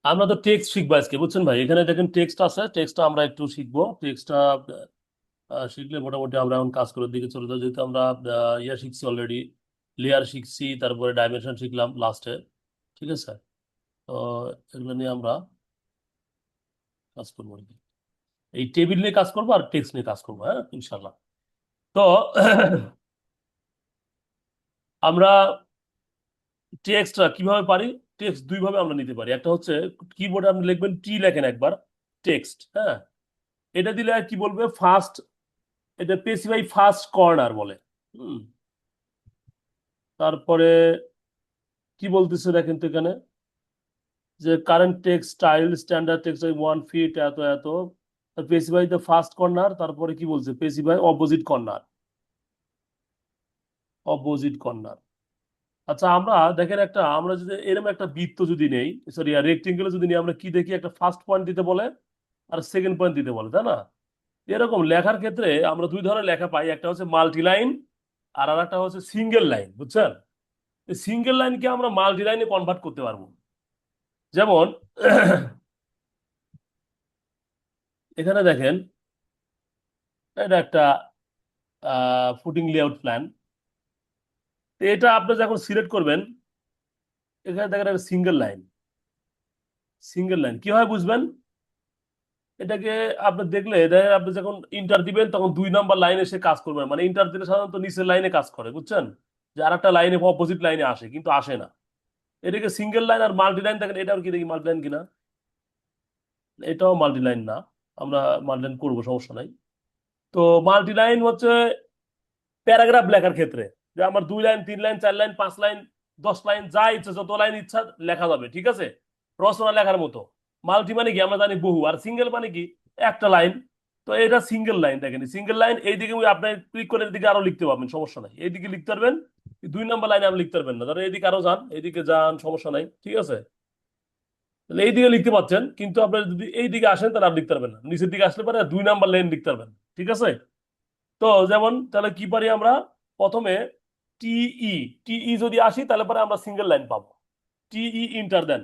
আমরা তো টেক্সট শিখবো আজকে, বুঝছেন ভাই? এখানে দেখেন টেক্সট আছে, টেক্সটটা আমরা একটু শিখবো। টেক্সটটা শিখলে মোটামুটি আমরা এখন কাজ করার দিকে চলে যাবো, যেহেতু আমরা ইয়া শিখছি অলরেডি, লেয়ার শিখছি, তারপরে ডাইমেনশন শিখলাম লাস্টে। ঠিক আছে? তো এগুলো নিয়ে আমরা কাজ করবো আর কি। এই টেবিল নিয়ে কাজ করবো আর টেক্সট নিয়ে কাজ করবো, হ্যাঁ, ইনশাল্লাহ। তো আমরা টেক্সটটা কিভাবে পারি? টেক্সট দুই ভাবে আমরা নিতে পারি। একটা হচ্ছে কিবোর্ডে আপনি লিখবেন, টি লেখেন একবার, টেক্সট, হ্যাঁ। এটা দিলে আর কি বলবে, ফার্স্ট, এটা স্পেসিফাই ফার্স্ট কর্নার বলে। হুম। তারপরে কি বলতেছে দেখেন তো এখানে, যে current text style standard text 1 fit এত এত, স্পেসিফাই দ্য ফার্স্ট কর্নার, তারপরে কি বলছে, specify opposite corner, opposite corner. আচ্ছা, আমরা দেখেন একটা, আমরা যদি এরকম একটা বৃত্ত যদি নেই, সরি রেক্টেঙ্গেল যদি নিই, আমরা কি দেখি, একটা ফার্স্ট পয়েন্ট দিতে বলে আর সেকেন্ড পয়েন্ট দিতে বলে, তাই না? এরকম লেখার ক্ষেত্রে আমরা দুই ধরনের লেখা পাই, একটা হচ্ছে মাল্টি লাইন আর একটা হচ্ছে সিঙ্গেল লাইন, বুঝছেন? সিঙ্গেল লাইনকে আমরা মাল্টি লাইনে কনভার্ট করতে পারবো। যেমন এখানে দেখেন, এটা একটা ফুটিং লেআউট প্ল্যান। এটা আপনি যখন সিলেক্ট করবেন, এখানে দেখেন একটা সিঙ্গেল লাইন। সিঙ্গেল লাইন কিভাবে বুঝবেন এটাকে? আপনি দেখলে এটা, আপনি যখন ইন্টার দিবেন তখন 2 নাম্বার লাইনে সে কাজ করবে, মানে ইন্টার দিলে সাধারণত নিচের লাইনে কাজ করে, বুঝছেন? যে আর একটা লাইনে অপোজিট লাইনে আসে, কিন্তু আসে না। এটাকে সিঙ্গেল লাইন আর মাল্টি লাইন, দেখেন এটাও কি দেখি মাল্টি লাইন কিনা। এটাও মাল্টি লাইন না। আমরা মাল্টি লাইন করবো, সমস্যা নাই। তো মাল্টি লাইন হচ্ছে প্যারাগ্রাফ লেখার ক্ষেত্রে, যে আমার 2 line 3 line 4 line 5 line 10 line যা ইচ্ছা, যত লাইন ইচ্ছা লেখা যাবে, ঠিক আছে? রচনা লেখার মতো। মাল্টি মানে কি আমরা জানি বহু, আর সিঙ্গেল মানে কি একটা লাইন। তো এটা সিঙ্গেল লাইন, দেখেন সিঙ্গেল লাইন। এইদিকে আপনি ক্লিক করে এদিকে আরো লিখতে পারবেন, সমস্যা নাই, এইদিকে লিখতে পারবেন। 2 নাম্বার লাইনে আপনি লিখতে পারবেন না, ধরেন এইদিকে আরো যান, এইদিকে যান, সমস্যা নাই, ঠিক আছে? তাহলে এইদিকে লিখতে পাচ্ছেন, কিন্তু আপনি যদি এইদিকে আসেন তাহলে আপনি লিখতে পারবেন না, নিচের দিকে আসলে পরে 2 নাম্বার লাইন লিখতে পারবেন। ঠিক আছে? তো যেমন তাহলে কি পারি আমরা, প্রথমে টিই, টিই যদি আসি তাহলে পরে আমরা সিঙ্গেল লাইন পাবো। টিই ইন্টার দেন,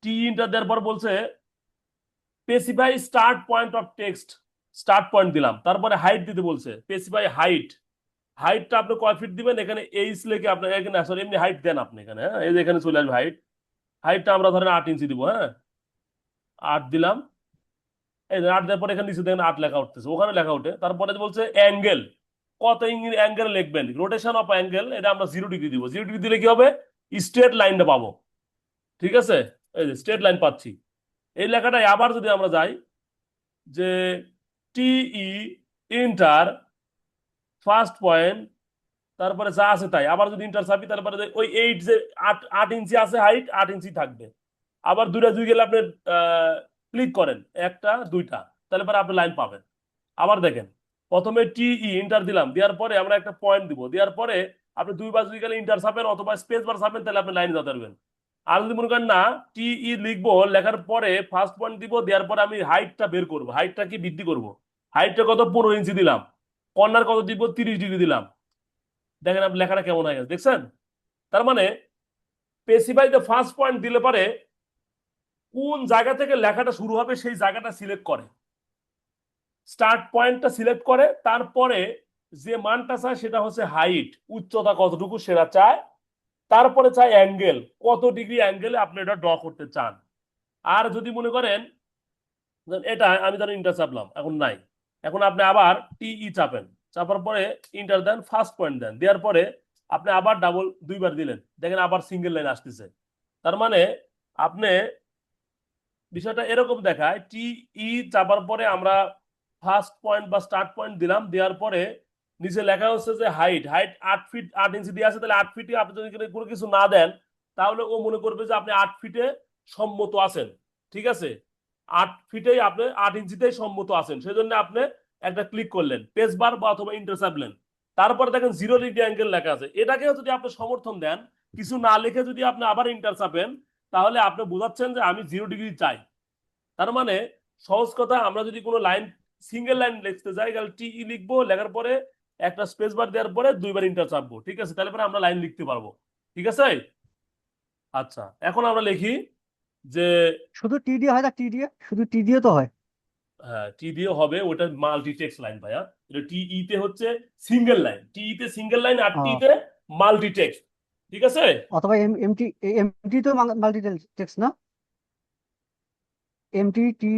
টি ইন্টার দেওয়ার পর বলছে specify start point of text, start point দিলাম, তারপরে হাইট দিতে বলছে, স্পেসিফাই হাইট। হাইটটা আপনি কয় ফিট দিবেন, এখানে এইচ লিখে আপনি এখানে, সরি এমনি হাইট দেন আপনি এখানে, হ্যাঁ, এই যে এখানে চলে আসবে হাইট। হাইটটা আমরা ধরেন 8 ইঞ্চি দিব, হ্যাঁ, 8 দিলাম। এই যে 8 দেওয়ার পরে এখানে নিচে দেখেন 8 লেখা উঠতেছে, ওখানে লেখা উঠে। তারপরে বলছে অ্যাঙ্গেল, কত অ্যাঙ্গেল লিখবেন, রোটেশন অফ অ্যাঙ্গেল, এটা আমরা 0 ডিগ্রি দিব। 0 ডিগ্রি দিলে কি হবে, স্ট্রেট লাইনটা পাবো। ঠিক আছে? এই যে স্ট্রেট লাইন পাচ্ছি। এই লেখাটাই আবার যদি আমরা যাই, যে টিই ইন্টার ফার্স্ট পয়েন্ট, তারপরে যা আছে তাই, আবার যদি ইন্টার চাপি তারপরে ওই 8 যে 8 ইঞ্চি আছে হাইট, 8 ইঞ্চি থাকবে। আবার দুইটা দুই গেলে আপনি ক্লিক করেন, একটা দুইটা, তাহলে পরে আপনি লাইন পাবেন। আবার দেখেন, প্রথমে টিই ইন্টার দিলাম, দেওয়ার পরে আমরা একটা পয়েন্ট দিব, দেওয়ার পরে আপনি দুইবার যদি গেলে ইন্টার চাপেন অথবা স্পেস বার চাপেন, তাহলে আপনি লাইনে যেতে পারবেন। আর যদি মনে করেন না, টিই লিখবো, লেখার পরে ফার্স্ট পয়েন্ট দিব, দেওয়ার পরে আমি হাইটটা বের করবো, হাইটটা কি বৃদ্ধি করব। হাইটটা কত, 15 ইঞ্চি দিলাম। কর্নার কত দিব, 30 ডিগ্রি দিলাম। দেখেন আপনি লেখাটা কেমন হয়ে গেছে, দেখছেন? তার মানে স্পেসিফাই দ্য ফার্স্ট পয়েন্ট দিলে পারে কোন জায়গা থেকে লেখাটা শুরু হবে সেই জায়গাটা সিলেক্ট করে, স্টার্ট পয়েন্টটা সিলেক্ট করে, তারপরে যে মানটা চায় সেটা হচ্ছে হাইট, উচ্চতা কতটুকু সেটা চায়। তারপরে চায় অ্যাঙ্গেল, কত ডিগ্রি অ্যাঙ্গেলে আপনি এটা ড্র করতে চান। আর যদি মনে করেন যে এটা আমি ধরেন ইন্টার চাপলাম, এখন নাই, এখন আপনি আবার টিই চাপেন, চাপার পরে ইন্টার দেন, ফার্স্ট পয়েন্ট দেন, দেওয়ার পরে আপনি আবার ডাবল দুইবার দিলেন, দেখেন আবার সিঙ্গেল লাইন আসতেছে। তার মানে আপনি বিষয়টা এরকম দেখায়, টিই চাপার পরে আমরা ফার্স্ট পয়েন্ট বা স্টার্ট পয়েন্ট দিলাম, দেওয়ার পরে নিচে লেখা হচ্ছে যে হাইট, হাইট 8 ফিট 8 ইঞ্চি দিয়ে আছে, তাহলে 8 ফিটে আপনি যদি কোনো কিছু না দেন, তাহলে ও মনে করবে যে আপনি 8 ফিটে সম্মত আছেন। ঠিক আছে? 8 ফিটেই আপনি 8 ইঞ্চিতেই সম্মত আছেন, সেই জন্য আপনি একটা ক্লিক করলেন, পেস বার বা অথবা ইন্টার চাপলেন। তারপরে দেখেন 0 ডিগ্রি অ্যাঙ্গেল লেখা আছে, এটাকেও যদি আপনি সমর্থন দেন, কিছু না লিখে যদি আপনি আবার ইন্টার চাপেন, তাহলে আপনি বোঝাচ্ছেন যে আমি 0 ডিগ্রি চাই। তার মানে সহজ কথা, আমরা যদি কোনো লাইন সিঙ্গেল লাইন লিখতে যাই, তাহলে টিই লিখবো, লেখার পরে একটা স্পেস বার দেওয়ার পরে দুইবার ইন্টার চাপবো, ঠিক আছে? তাহলে পরে আমরা লাইন লিখতে পারবো। ঠিক আছে? আচ্ছা, এখন আমরা লিখি যে শুধু টি দিয়ে হয় না? টি দিয়ে, শুধু টি দিয়ে তো হয়। হ্যাঁ টি দিয়ে হবে, ওটা মাল্টি টেক্সট লাইন ভাইয়া। এটা টি ই তে হচ্ছে সিঙ্গেল লাইন, টি ই তে সিঙ্গেল লাইন, আর টি ও, তে মাল্টি টেক্সট। ঠিক আছে। অথবা এমটি, এমটি তো মাল্টি টেক্সট না? এমটি টি।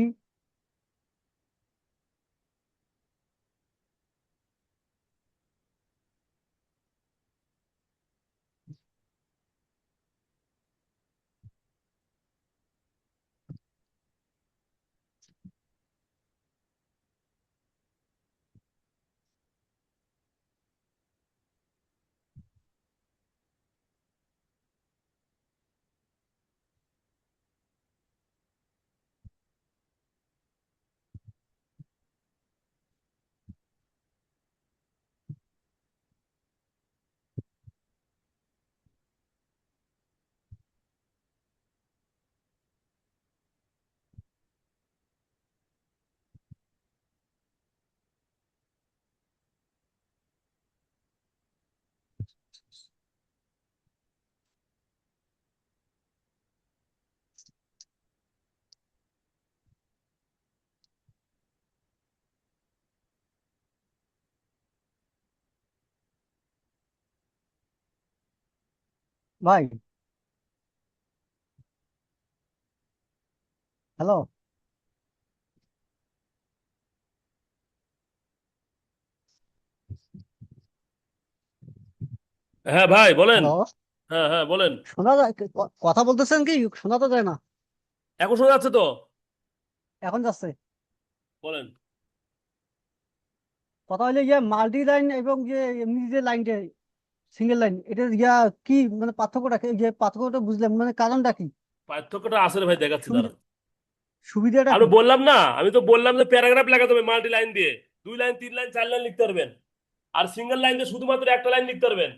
ভাই, হ্যালো। হ্যাঁ ভাই বলেন। হ্যালো, হ্যাঁ হ্যাঁ বলেন। শোনা যায়? কথা বলতেছেন কি? শোনা তো যায় না। এখন শোনা যাচ্ছে তো? এখন যাচ্ছে। বলেন। কথা হইলে ইয়ে মাল্টি লাইন এবং যে এমনি যে লাইনটা সিঙ্গেল লাইন, এটা ইয়া কি মানে পার্থক্যটা কি? যে পার্থক্যটা বুঝলাম, মানে কারণটা কি? পার্থক্যটা আসলে ভাই দেখাচ্ছি সুবিধা, দাঁড়ান। সুবিধাটা আমি কি? বললাম না, আমি তো বললাম যে প্যারাগ্রাফ লেখা যাবে মাল্টি লাইন দিয়ে, 2 লাইন 3 লাইন 4 লাইন লিখতে পারবেন। আর সিঙ্গেল লাইন দিয়ে শুধুমাত্র একটা লাইন লিখতে পারবেন।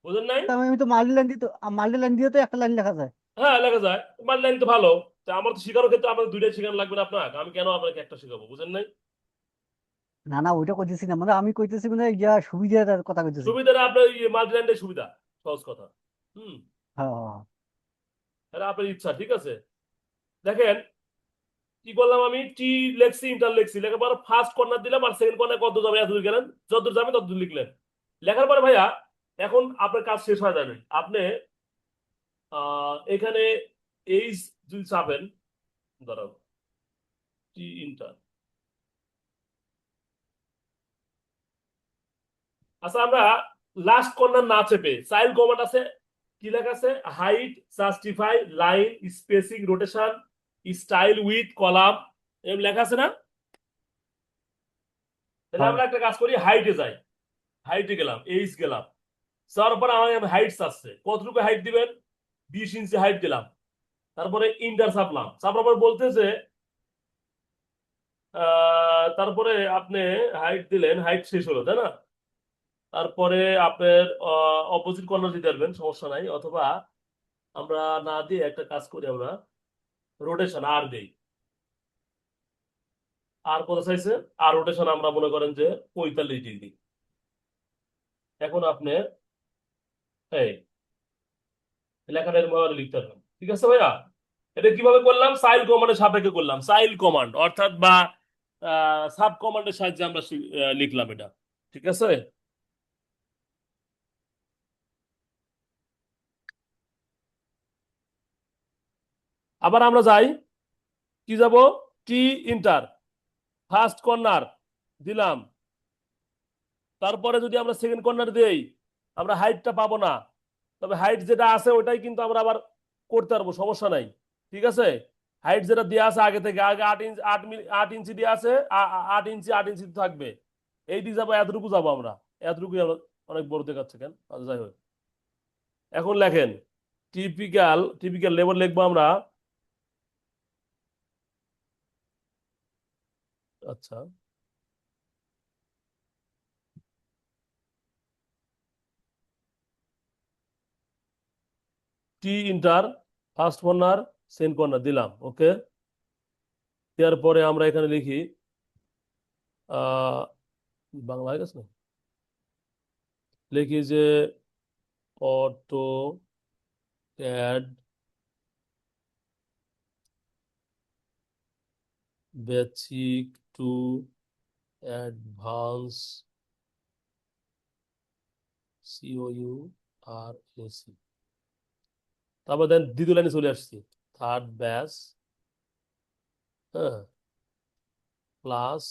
বুঝেন নাই? তা আমি তো মাল্টি লাইন দিয়ে তো, মাল্টি লাইন দিয়ে তো একটা লাইন লেখা যায়। হ্যাঁ লেখা যায়। মাল্টি লাইন তো ভালো। তা আমার তো শেখানোর ক্ষেত্রে আপনার দুইটাই শেখানো লাগবে না আপনাকে, আমি কেন আপনাকে একটা শেখাবো? বুঝেন নাই? না না, ওইটা কইতেছি না, মানে আমি কইতেছি মানে ইয়া সুবিধাটার কথা কইতেছি। সুবিধাটা আপনার মাল্টি লাইনটাই সুবিধা, সহজ কথা। হুম। হ্যাঁ হ্যাঁ, এটা আপনার ইচ্ছা, ঠিক আছে। দেখেন কি করলাম, আমি টি লেখছি, ইন্টার লেখছি, লেখার পর ফার্স্ট কর্নার দিলাম, আর সেকেন্ড কর্নার কত যাবে এতদূর গেলেন, যতদূর যাবে ততদূর লিখলেন। লেখার পরে ভাইয়া এখন আপনার কাজ শেষ হয়ে যাবে। আপনি এখানে এইচ যদি চাপেন, ধরো টি ইন্টার। আচ্ছা আমরা লাস্ট কর্নার না চেপে চাইল্ড কমান্ড আছে, কি লেখা আছে? Height, justify, line, spacing, rotation, style, with, column, এরকম লেখা আছে না? তাহলে হ্যাঁ। আমরা একটা কাজ করি, হাইটে যাই। হাইটে গেলাম, এইচ গেলাম, যাওয়ার পরে আমার হাইট চাচ্ছে, কতটুকু হাইট দিবেন? 20 ইঞ্চি হাইট দিলাম। তারপরে ইন্টার চাপলাম, চাপার পর বলতেছে তারপরে আপনি হাইট দিলেন, হাইট শেষ হলো তাই না? তারপরে আপনার অপোজিট কর্নার দিতে পারবেন, সমস্যা নাই। অথবা আমরা না দিয়ে একটা কাজ করি, আমরা রোটেশন আর দেই। আর কত চাইছে? আর রোটেশন আমরা মনে করেন যে 45 ডিগ্রি। এখন আপনি এই লেখাটা এরকম ভাবে লিখতে পারবেন, ঠিক আছে ভাইয়া? এটা কিভাবে করলাম? চাইল্ড কমান্ডের সাপেক্ষে করলাম, চাইল্ড কমান্ড অর্থাৎ বা সাব কমান্ডের সাহায্যে আমরা লিখলাম এটা। ঠিক আছে। আবার আমরা যাই, কি যাব? টি ইন্টার, ফার্স্ট কর্নার দিলাম। তারপরে যদি আমরা সেকেন্ড কর্নার দেই, আমরা হাইটটা পাবো না। তবে হাইট যেটা আছে ওটাই কিন্তু আমরা আবার করতে পারবো, সমস্যা নাই। ঠিক আছে। হাইট যেটা দেওয়া আছে আগে থেকে, আগে 8 ইঞ্চি, 8 ইঞ্চি দেওয়া আছে, 8 ইঞ্চি 8 ইঞ্চি থাকবে। এই দিয়ে যাবো, এতটুকু যাবো আমরা। এতটুকু অনেক বড় দেখাচ্ছে কেন? আচ্ছা, যাই হোক। এখন লেখেন টিপিক্যাল, টিপিক্যাল লেবেল লিখবো আমরা। আচ্ছা, T enter, first corner, second corner দিলাম, ওকে। দেওয়ার পরে আমরা এখানে লিখি আহ বাংলা হয়ে গেছে না? লিখি যে AutoCAD basic to advance সিওইউ আর এসি। তারপর দেন দ্বিতীয় লাইনে চলে আসছি, থার্ড ব্যাচ, হ্যাঁ, ক্লাস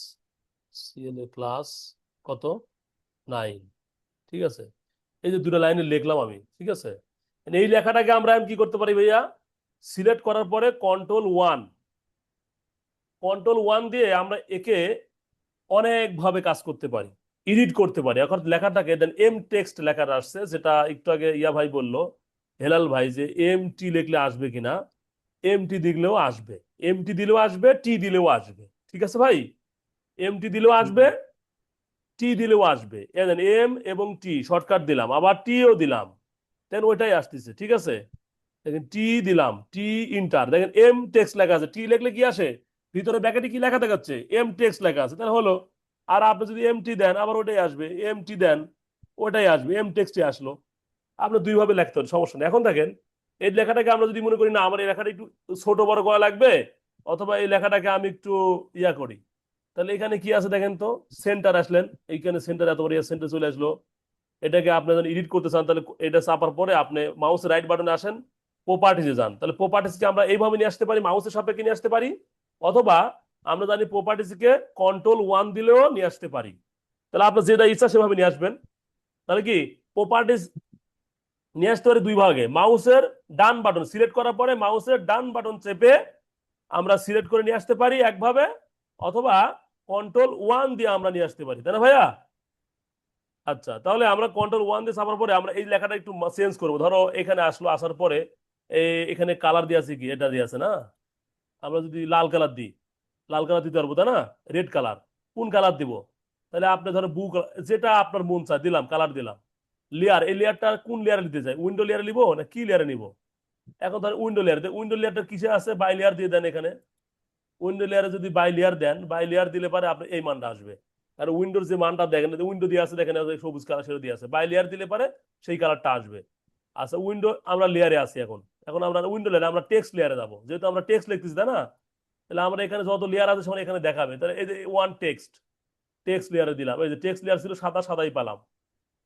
সিএলএ ক্লাস কত 9। ঠিক আছে, এই যে দুটো লাইনে লিখলাম আমি, ঠিক আছে। এই লেখাটাকে আমরা কি করতে পারি ভাইয়া, সিলেক্ট করার পরে কন্ট্রোল ওয়ান দিয়ে আমরা একে অনেক ভাবে কাজ করতে পারি, এডিট করতে পারি। এখন লেখাটাকে দেন এম টেক্সট লেখা আসছে, যেটা একটু আগে ইয়া ভাই বললো, হেলাল ভাই, যে এম টি লিখলে আসবে কিনা। এম টি দিলেও আসবে, এম টি দিলেও আসবে, টি দিলেও আসবে, ঠিক আছে ভাই। এম টি দিলেও আসবে, টি দিলেও আসবে। এম এবং টি শর্টকাট দিলাম, আবার টিও দিলাম, দেন ওইটাই আসতেছে, ঠিক আছে। দেখেন টি দিলাম, টি ইন্টার, দেখেন এম টেক্সট লেখা আছে, টি লিখলে কি আসে, ভিতরে ব্যাকেটে কি লেখা দেখাচ্ছে, এম টেক্সট লেখা আছে, তাহলে হলো। আর আপনি যদি এম টি দেন আবার ওটাই আসবে, এম টি দেন ওটাই আসবে, এম টেক্সটে আসলো। আপনি দুই ভাবে লিখতে হবে, সমস্যা নেই। এখন দেখেন এই লেখাটাকে আমরা যদি মনে করি না আমার এই লেখাটা একটু ছোট বড় করা লাগবে, অথবা এই লেখাটাকে আমি একটু ইয়া করি, তাহলে এখানে কি আছে দেখেন তো, সেন্টার আসলেন, এইখানে সেন্টার এত বড় সেন্টার চলে আসলো। এটাকে আপনি যদি এডিট করতে চান তাহলে এটা চাপার পরে আপনি মাউসের রাইট বাটনে আসেন, প্রপার্টিজে যান, তাহলে প্রপার্টিজকে আমরা এইভাবে নিয়ে আসতে পারি, মাউসের সাপেক্ষে নিয়ে আসতে পারি, অথবা আমরা জানি প্রপার্টিজকে কন্ট্রোল 1 দিলেও নিয়ে আসতে পারি। তাহলে আপনার যেটা ইচ্ছা সেভাবে নিয়ে আসবেন। তাহলে কি প্রপার্টিজ নিয়ে আসতে পারি দুই ভাগে, মাউসের ডান বাটন সিলেক্ট করার পরে মাউসের ডান বাটন চেপে আমরা সিলেক্ট করে নিয়ে আসতে পারি একভাবে, অথবা কন্ট্রোল 1 দিয়ে আমরা নিয়ে আসতে পারি, তাই না ভাইয়া? আচ্ছা, তাহলে আমরা কন্ট্রোল 1 দিয়ে ছাপার পরে আমরা এই লেখাটা একটু চেঞ্জ করবো। ধরো এখানে আসলো, আসার পরে এখানে কালার দিয়ে আছে, কি এটা দিয়ে আছে না, আমরা যদি লাল কালার দিই, লাল কালার দিতে পারবো তাই না, রেড কালার, কোন কালার দিব? তাহলে আপনি ধরো যেটা আপনার মন চায় দিলাম, কালার দিলাম। লেয়ার, এই লেয়ারটা কোন লেয়ারে নিতে চাই, উইন্ডো লেয়ারে নিবো না কি লেয়ারে নিবো? এখন ধর উইন্ডো লেয়ার, উইন্ডো লেয়ারটা কিসে আছে, বাই লেয়ার দিয়ে দেন এখানে। উইন্ডো লেয়ারে যদি বাই লেয়ার দেন, বাই লেয়ার দিলে পারে আপনি এই মানটা আসবে। আর উইন্ডোর যে মানটা দেখেন, উইন্ডো দিয়ে আছে দেখেন, ওই সবুজ কালার সেটা দিয়ে আছে, বাই লেয়ার দিলে পারে সেই কালারটা আসবে। আচ্ছা, উইন্ডো আমরা লেয়ারে আছি এখন, এখন আমরা উইন্ডো লেয়ারে আমরা টেক্সট লেয়ারে যাবো, যেহেতু আমরা টেক্সট লিখতেছি তাই না, তাহলে আমরা এখানে যত লেয়ার আছে সব এখানে দেখাবে। তাহলে এই যে ওয়ান টেক্সট, টেক্সট লেয়ারে দিলাম, এই যে টেক্সট লেয়ার ছিল সাদা, সাদাই পেলাম।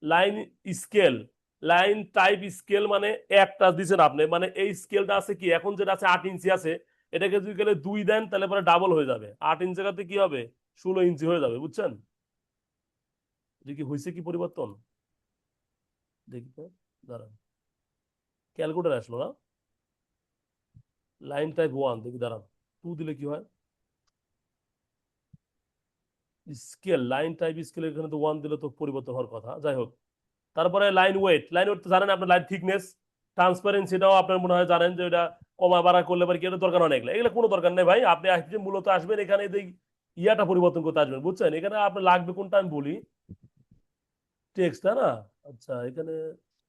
Line scale, line type scale মানে একটা দিচ্ছেন আপনি, মানে এই স্কেলটা আছে কি, এখন যেটা আছে 8 ইঞ্চি আছে, এটাকে যদি গেলে 2 দেন তাহলে পরে ডাবল হয়ে যাবে, 8 ইঞ্চি জায়গাতে কি হবে, 16 ইঞ্চি হয়ে যাবে, বুঝছেন? দেখি হয়েছে কি পরিবর্তন, দেখি তো, দাঁড়ান, ক্যালকুলেটার আসলো না, লাইন টাইপ 1, দেখি দাঁড়ান, 2 দিলে কি হয়, স্কেল, লাইন টাইপ স্কেল, এখানে তো 1 দিলে তো পরিবর্তন হওয়ার কথা, যাই হোক। তারপরে লাইন ওয়েট, লাইন ওয়েট তো জানেন আপনার, লাইন থিকনেস, ট্রান্সপারেন্সিটাও আপনার মনে হয় জানেন, যে ওটা কমা বাড়া করলে পারে কি, এটা দরকার হয় না, এগুলো এগুলো কোনো দরকার নেই ভাই। আপনি আসবেন মূলত আসবেন এখানে, এই ইয়াটা পরিবর্তন করতে আসবেন, বুঝছেন? এখানে আপনার লাগবে কোনটা আমি বলি, টেক্সট, তাই না? আচ্ছা, এখানে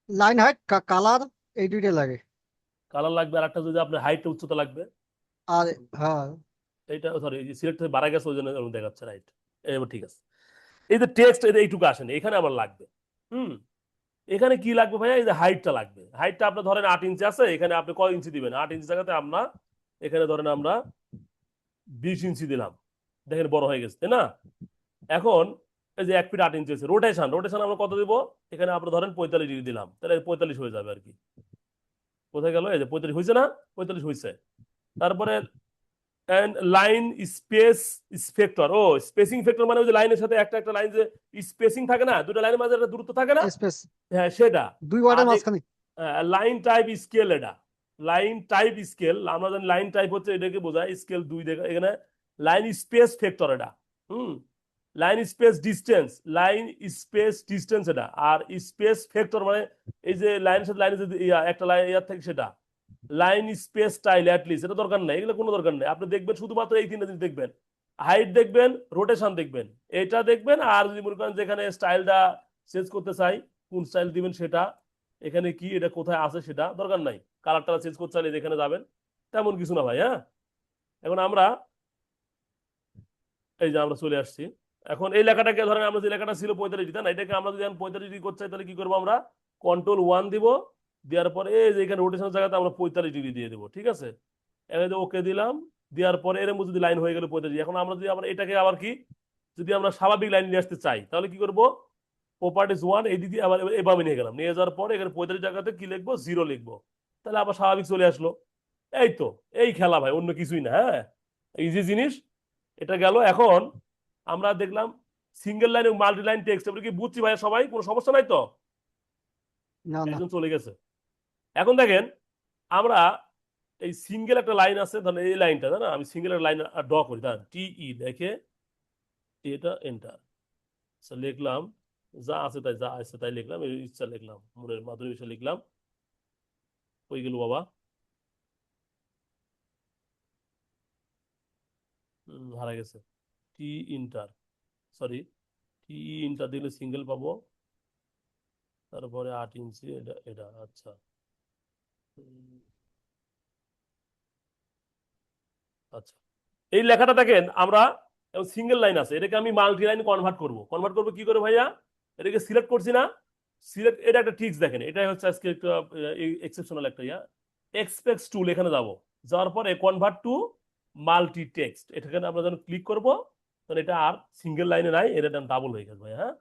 লাইন হাইট কালার এই দুইটা লাগে। কালার লাগবে, আর একটা যদি আপনার হাইট উচ্চতা লাগবে, আর হ্যাঁ, এইটা সরি সিলেক্ট হয়ে বাড়া গেছে ওই জন্য এরকম দেখাচ্ছে, রাইট, এবার ঠিক আছে। এই যে টেক্সট এইটুকু আসেন, এখানে আমার লাগবে। হুম, এখানে কি লাগবে ভাইয়া, এই যে হাইটটা লাগবে। হাইটটা আপনি ধরেন 8 ইঞ্চি আছে, এখানে আপনি কয় ইঞ্চি দিবেন, 8 ইঞ্চি জায়গাতে আমরা এখানে ধরেন আমরা 20 ইঞ্চি দিলাম, দেখেন বড় হয়ে গেছে তাই না। এখন এই যে 1 ফিট 8 ইঞ্চি আছে, রোটেশন, রোটেশন আমরা কত দিব, এখানে আমরা ধরেন 45 ডিগ্রি দিলাম, তাহলে 45 হয়ে যাবে আর কি। কোথায় গেল, এই যে 45 হয়েছে না, 45 হয়েছে। তারপরে লাইন স্পেস ফ্যাক্টর, ও স্পেসিং ফ্যাক্টর মানে ওই যে লাইনের সাথে একটা একটা লাইন যে স্পেসিং থাকে না, দুটো লাইনের মাঝে একটা দূরত্ব থাকে না, স্পেস হ্যাঁ সেটা। দুই ওয়ার্ডের আর মাঝখানে। লাইন টাইপ স্কেল, এটা লাইন টাইপ স্কেল, আমরা জানি লাইন টাইপ হচ্ছে এটাকে বোঝায়, স্কেল 2 দেখা এখানে। লাইন স্পেস ফ্যাক্টর এটা, হুম, line space distance, line space distance এটা। আর স্পেস ফ্যাক্টর মানে এই যে লাইনের সাথে লাইনের যদি একটা লাইন ইয়ার থাকে সেটা। লাইন স্পেস স্টাইল অ্যাটলিস্ট, এটা দরকার নেই, এগুলো কোনো দরকার নেই। আপনি দেখবেন শুধুমাত্র এই 3টা জিনিস দেখবেন, হাইট দেখবেন, রোটেশন দেখবেন, এটা দেখবেন। আর যদি মনে করেন যেখানে স্টাইলটা চেঞ্জ করতে চাই, কোন স্টাইল দিবেন সেটা, এখানে কি এটা কোথায় আছে সেটা দরকার নাই, কালারটা চেঞ্জ করতে চাইলে যেখানে যাবেন, তেমন কিছু না ভাই। হ্যাঁ, এখন আমরা এই যে আমরা চলে আসছি। এখন এই লেখাটাকে ধরেন আমরা যে লেখাটা ছিল 45 ডিগ্রি, না এটাকে আমরা যদি 45 ডিগ্রি করতে চাই তাহলে কি করবো, আমরা কন্ট্রোল 1 দিব, দেওয়ার পরে এই যে এখানে রোটেশন জায়গাতে আমরা 45 ডিগ্রি দিয়ে দেবো, ঠিক আছে। এখানে ওকে দিলাম, দেওয়ার পরে এর মধ্যে যদি লাইন হয়ে গেল 45, এখন আমরা যদি আবার এটাকে আবার কি যদি আমরা স্বাভাবিক লাইন নিয়ে আসতে চাই তাহলে কি করব, প্রপার্টিজ 1 এই দিকে আবার এভাবে নিয়ে গেলাম, নিয়ে যাওয়ার পরে এখানে 45 জায়গাতে কি লিখবো, 0 লিখবো, তাহলে আবার স্বাভাবিক চলে আসলো। এই তো, এই খেলা ভাই, অন্য কিছুই না। হ্যাঁ, ইজি জিনিস। এটা গেল। এখন আমরা দেখলাম সিঙ্গেল লাইন এবং মাল্টি লাইন টেক্সট, আমরা কি বুঝছি ভাই সবাই, কোনো সমস্যা নাই তো? না না। একজন চলে গেছে। এখন দেখেন আমরা এই সিঙ্গেল একটা লাইন আছে, ধরেন এই লাইনটা না, আমি সিঙ্গেল একটা লাইন ড্র করি, দাঁড়ান, টিই দেখে এটা এন্টার লিখলাম, যা আছে তাই, যা আছে তাই লিখলাম, এই ইচ্ছা লিখলাম, মনের মাধুরী বিষয় লিখলাম, হয়ে গেল বাবা। হারা গেছে। টি ইন্টার, সরি, টি ইন্টার দিলে সিঙ্গেল পাবো, তারপরে 8 ইঞ্চি, এটা এটা আচ্ছা। উম, আচ্ছা, এই লেখাটা দেখেন আমরা সিঙ্গেল লাইন আছে, এটাকে আমি মাল্টি লাইন কনভার্ট করবো কি করে ভাইয়া, এটাকে সিলেক্ট করছি না, সিলেক্ট, এটা একটা ট্রিক্স দেখেন, এটাই হচ্ছে আজকে একটা এক্সেপশনাল একটা এক্সপেক্টস টুল, এখানে যাবো, যাওয়ার পরে কনভার্ট টু মাল্টি টেক্সট, এখানে আমরা যখন ক্লিক করবো তখন এটা আর সিঙ্গেল লাইনে নাই, এটা ডাবল হয়ে গেছে ভাই। হ্যাঁ,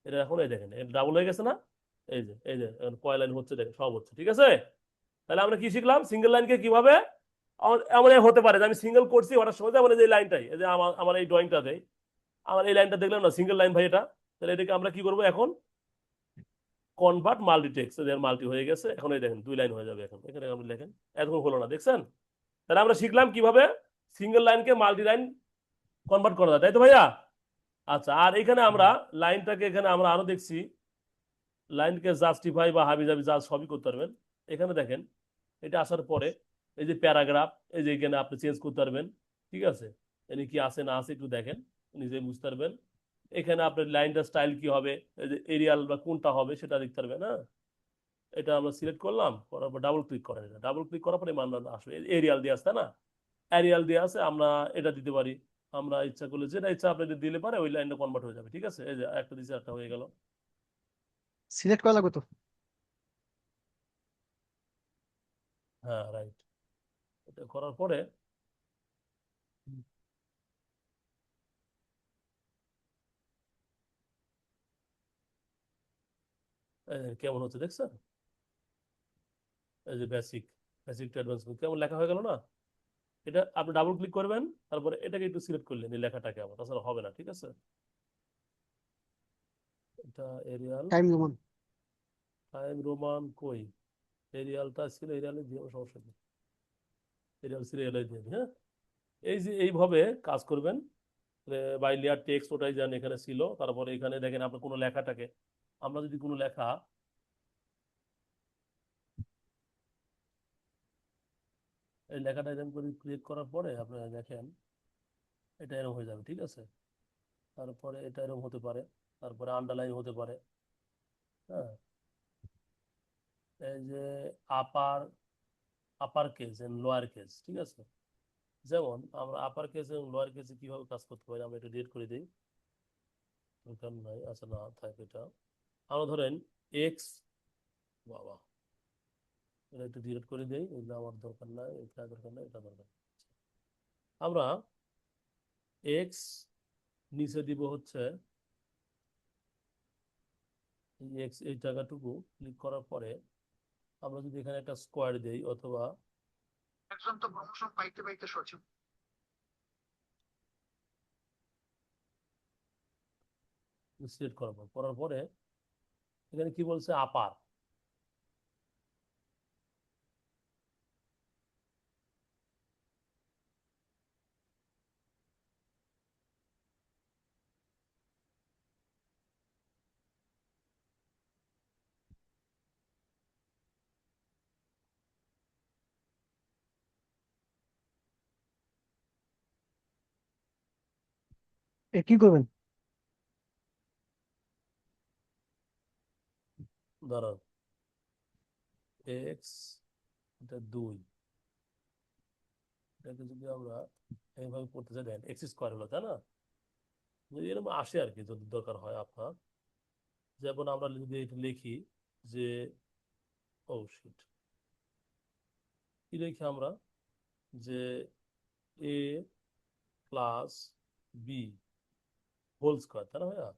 এটা এখন এই দেখেন এটা ডাবল হয়ে গেছে না, এই যে এখন কয় লাইন হচ্ছে দেখেন, সব হচ্ছে, ঠিক আছে। তাহলে আমরা কি শিখলাম, সিঙ্গেল লাইনকে কিভাবে এমন হতে পারে যে আমি সিঙ্গেল করছি ওটার সময়, যেমন এই যে লাইনটাই, এই যে আমার আমার এই ড্রয়িংটাতে আমার এই লাইনটা দেখলাম না, সিঙ্গেল লাইন ভাই এটা, তাহলে এটাকে আমরা কি করবো এখন, কনভার্ট মাল্টি টেক্সট, মাল্টি হয়ে গেছে, এখন এই দেখেন 2 লাইন হয়ে যাবে, এখন এখানে আপনি লেখেন, এতক্ষণ হলো না, দেখছেন? তাহলে আমরা শিখলাম কিভাবে সিঙ্গেল লাইনকে মাল্টি লাইন কনভার্ট করা যায়, তাই তো ভাইয়া? আচ্ছা, আর এখানে আমরা লাইনটাকে, এখানে আমরা আরো দেখছি লাইনকে জাস্টিফাই বা হাবি জাবি জাজ সবই করতে পারবেন। এখানে দেখেন এটা আসার পরে এই যে প্যারাগ্রাফ, এই যে এখানে আপনি চেঞ্জ করতে পারবেন, ঠিক আছে, এখানে কি আছে না আছে একটু দেখেন, নিজে বুঝতে পারবেন। এখানে আপনার লাইনটা স্টাইল কি হবে, এই যে এরিয়াল বা কোনটা হবে সেটা দেখতে পারবেন। হ্যাঁ, এটা আমরা সিলেক্ট করলাম, করার পর ডাবল ক্লিক করেন, এটা ডাবল ক্লিক করার পরে মান আসবে, এরিয়াল দিয়ে আসছে না, এরিয়াল দিয়ে আছে, আমরা এটা দিতে পারি, আমরা ইচ্ছা করলে যেটা ইচ্ছা আপনি দিলে পারে ওই লাইনটা কনভার্ট হয়ে যাবে, ঠিক আছে। এই যে একটা দিচ্ছে, একটা হয়ে গেল। সিলেক্ট করা লাগবে তো। হ্যাঁ, রাইট। এটা করার পরে কেমন হচ্ছে দেখছেন, এই যে বেসিক, বেসিক টু অ্যাডভান্স কেমন লেখা হয়ে গেল না। এটা আপনি ডাবল ক্লিক করবেন, তারপরে এটাকে একটু সিলেক্ট করলেন, এই লেখাটাকে আবার, তাছাড়া হবে না, ঠিক আছে। এটা Arial, time Roman. Time Roman কই, এরিয়ালটা ছিল, এরিয়ালে দিয়ে সমস্যা নেই, এরিয়াল ছিল, এরিয়ালে দিয়ে দিই, হ্যাঁ। এই যে এইভাবে কাজ করবেন, বাই লেয়ার টেক্সট ওটাই জান এখানে ছিল, তারপরে এখানে দেখেন আপনার কোনো লেখাটাকে, আমরা যদি কোনো লেখা, এই লেখাটা এরকম করে ক্লিক করার পরে আপনারা দেখেন এটা এরকম হয়ে যাবে, ঠিক আছে। তারপরে এটা এরকম হতে পারে, তারপরে আন্ডারলাইন হতে পারে। হ্যাঁ, এই যে upper upper case and lower case, ঠিক আছে। যেমন আমরা আপার কেস এবং লোয়ার কেসে কিভাবে কাজ করতে পারি, আমরা এটা ডিলিট করে দিই, দরকার নাই, আচ্ছা না থাক এটা। আমরা ধরেন এক্স, বাবা, এটা একটু ডিলিট করে দিই, এগুলো আমার দরকার নাই, এটা দরকার নাই, এটা দরকার। আমরা এক্স নিচে দিব হচ্ছে এক্স, এই জায়গাটুকু ক্লিক করার পরে আমরা যদি এখানে একটা স্কোয়ার দেই, অথবা একজন তো প্রমোশন পাইতে পাইতে সচিব। সিলেক্ট করার পরে এখানে কি বলছে, আপার, এ কি করবেন? ধরো এক্স, এটা 2, এটাকে যদি আমরা এইভাবে করতে চাই, দেন এক্স স্কোয়ার হলো, তাই না, যদি এরকম আসে আর কি, যদি দরকার হয় আপনার, যেমন আমরা যদি এটা লিখি যে, ও শিট, কি লিখি আমরা, যে এ প্লাস বি হোল স্কোয়ার, তাই না ভাইয়া?